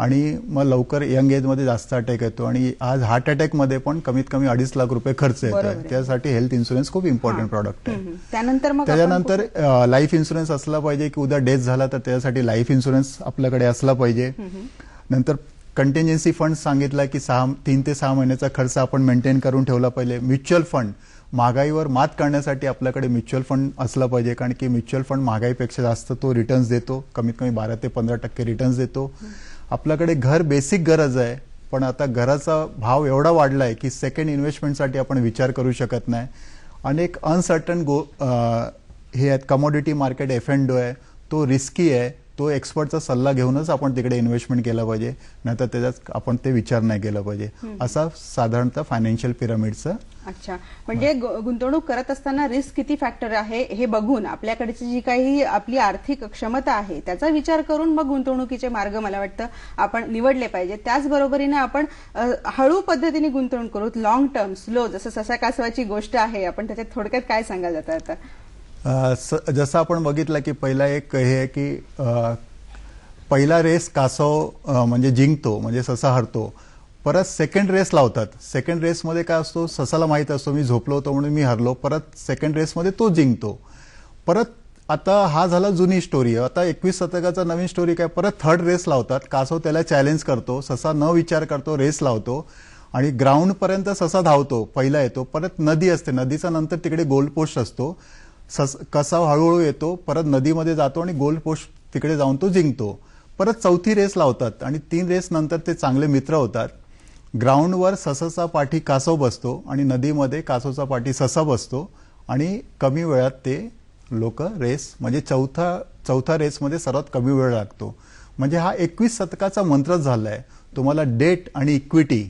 आणि मग लवकर यंग एजमध्ये जास्त अटॅक येतो. आणि आज हार्ट अटॅकमध्ये पण कमीत कमी 2.5 लाख रुपये खर्च येत आहे. त्यासाठी हेल्थ इन्शुरन्स खूप इम्पॉर्टंट प्रॉडक्ट आहे. त्याच्यानंतर लाईफ इन्शुरन्स असला पाहिजे की उद्या डेथ झाला तर त्यासाठी लाईफ इन्शुरन्स आपल्याकडे असला पाहिजे. नंतर कंटिन्जन्सी फंड सांगितला की 3 ते 6 महिन्याचा खर्च आपण मेंटेन करून ठेवला पाहिजे. म्युच्युअल फंड, महागाईवर मात करण्यासाठी आपल्याकडे म्युच्युअल फंड असला पाहिजे, कारण की म्युच्युअल फंड महागाईपेक्षा जास्त तो रिटर्न्स देतो, कमीत कमी 12 ते 15% रिटर्न्स देतो. आपल्याकडे घर बेसिक गरज आहे, पण आता घराचा भाव एवढा वाढलाय की सेकंड इन्व्हेस्टमेंटसाठी आपण विचार करू शकत नाही. अनेक अनसर्टन हे आहेत, कमोडिटी मार्केट F&O आहे, तो रिस्की आहे, तो एक्सपर्टचा सल्ला घेऊनच आपण तिकडे इन्व्हेस्टमेंट केला पाहिजे, नाहीतर त्याच्यात आपण ते विचार नाही केला पाहिजे. असा साधारणतः फायनान्शियल पिरामिडचं. अच्छा, म्हणजे गुंतवणूक करत असताना रिस्क किती फॅक्टर आहे हे बघून आपल्याकडची जी काही आपली आर्थिक क्षमता आहे त्याचा विचार करून मग गुंतवणुकीचे मार्ग मला वाटतं आपण निवडले पाहिजे. त्याचबरोबरीने आपण हळू पद्धतीने गुंतवणूक करू, लॉंग टर्म, स्लो, जसं ससा कासवाची गोष्ट आहे, आपण त्याच्यात थोडक्यात काय सांगायला जातं आता? जसं आपण बघितलं की पहिला एक हे आहे की पहिला रेस कासव म्हणजे जिंकतो, म्हणजे ससा हरतो. परत सेकंड रेस लावतात. सेकंड रेसमध्ये काय असतो, ससाला माहित असतो मी झोपलो होतो म्हणून मी हरलो, परत सेकंड रेसमध्ये तो जिंकतो. परत आता हा झाला जुनी स्टोरी. आता 21 शतकाचा नवीन स्टोरी काय, परत थर्ड रेस लावतात, कासव त्याला चॅलेंज करतो, ससा न विचार करतो रेस लावतो आणि ग्राउंड पर्यंत ससा धावतो, पहिला येतो. परत नदी असते, नदीचा नंतर तिकडे गोल पोस्ट असतो, कासव हळूहळू येतो, परत नदीमध्ये जातो आणि गोल पोस्ट तिकडे जाऊन तो जिंकतो. परत चौथी रेस लावतात आणि 3 रेस नंतर ते चांगले मित्र होतात. ग्राउंडवर ससाचा पाठी कासव बसतो आणि नदीमध्ये कासवचा पाठी ससा बसतो आणि कमी वेळात ते लोक रेस, म्हणजे चौथा रेसमध्ये सर्वात कमी वेळ लागतो. म्हणजे हा 21 शतकाचा मंत्रच झालाय. तुम्हाला डेट आणि इक्विटी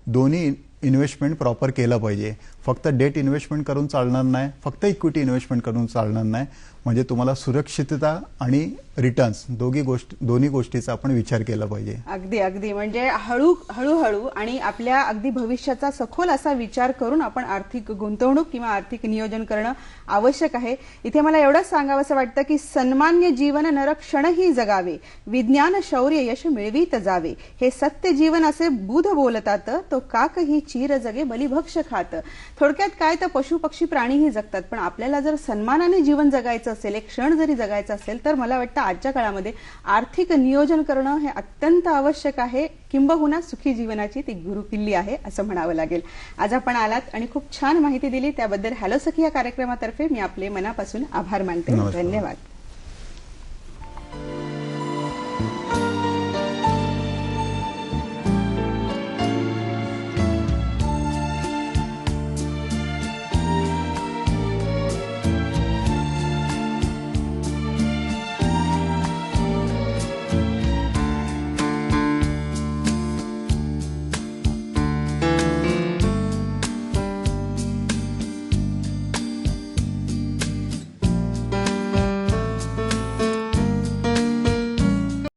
दोन्ही इन्व्हेस्टमेंट प्रॉपर केलं पाहिजे. फक्त डेट इन्व्हेस्टमेंट करून चालणार नाही, फक्त इक्विटी इन्व्हेस्टमेंट करून चालणार नाही. म्हणजे तुम्हाला सुरक्षितता आणि रिटर्न्स दोन्ही गोष्टीचा आपण विचार केला पाहिजे. अगदी अगदी, म्हणजे हळूहळू आणि आपल्या अगदी भविष्याचा सखोल असा विचार करून आपण आर्थिक गुंतवणूक किंवा आर्थिक नियोजन करणं आवश्यक आहे. इथे मला एवढंच सांगावंसं वाटतं की सन्मान्य जीवन नरक्षणही जगावे, विज्ञान शौर्य यश मिळवीत जावे, हे सत्य जीवन असे बुध बोलतात, तो काकही चीर जगे बलिभक्ष खात. थोडक्यात काय, तर पशु पक्षी प्राणीही जगतात, पण आपल्याला जर सन्मानाने जीवन जगायचं असेल, एक क्षण जरी जगायचा असेल, तर मला वाटतं आजच्या काळामध्ये आर्थिक नियोजन करणं हे अत्यंत आवश्यक आहे. किंबहुना सुखी जीवनाची ती गुरुकिल्ली आहे असं म्हणावं लागेल. आज आपण आलात आणि खूप छान माहिती दिली, त्याबद्दल हॅलो सखी या कार्यक्रमातर्फे मी आपले मनापासून आभार मानते. धन्यवाद.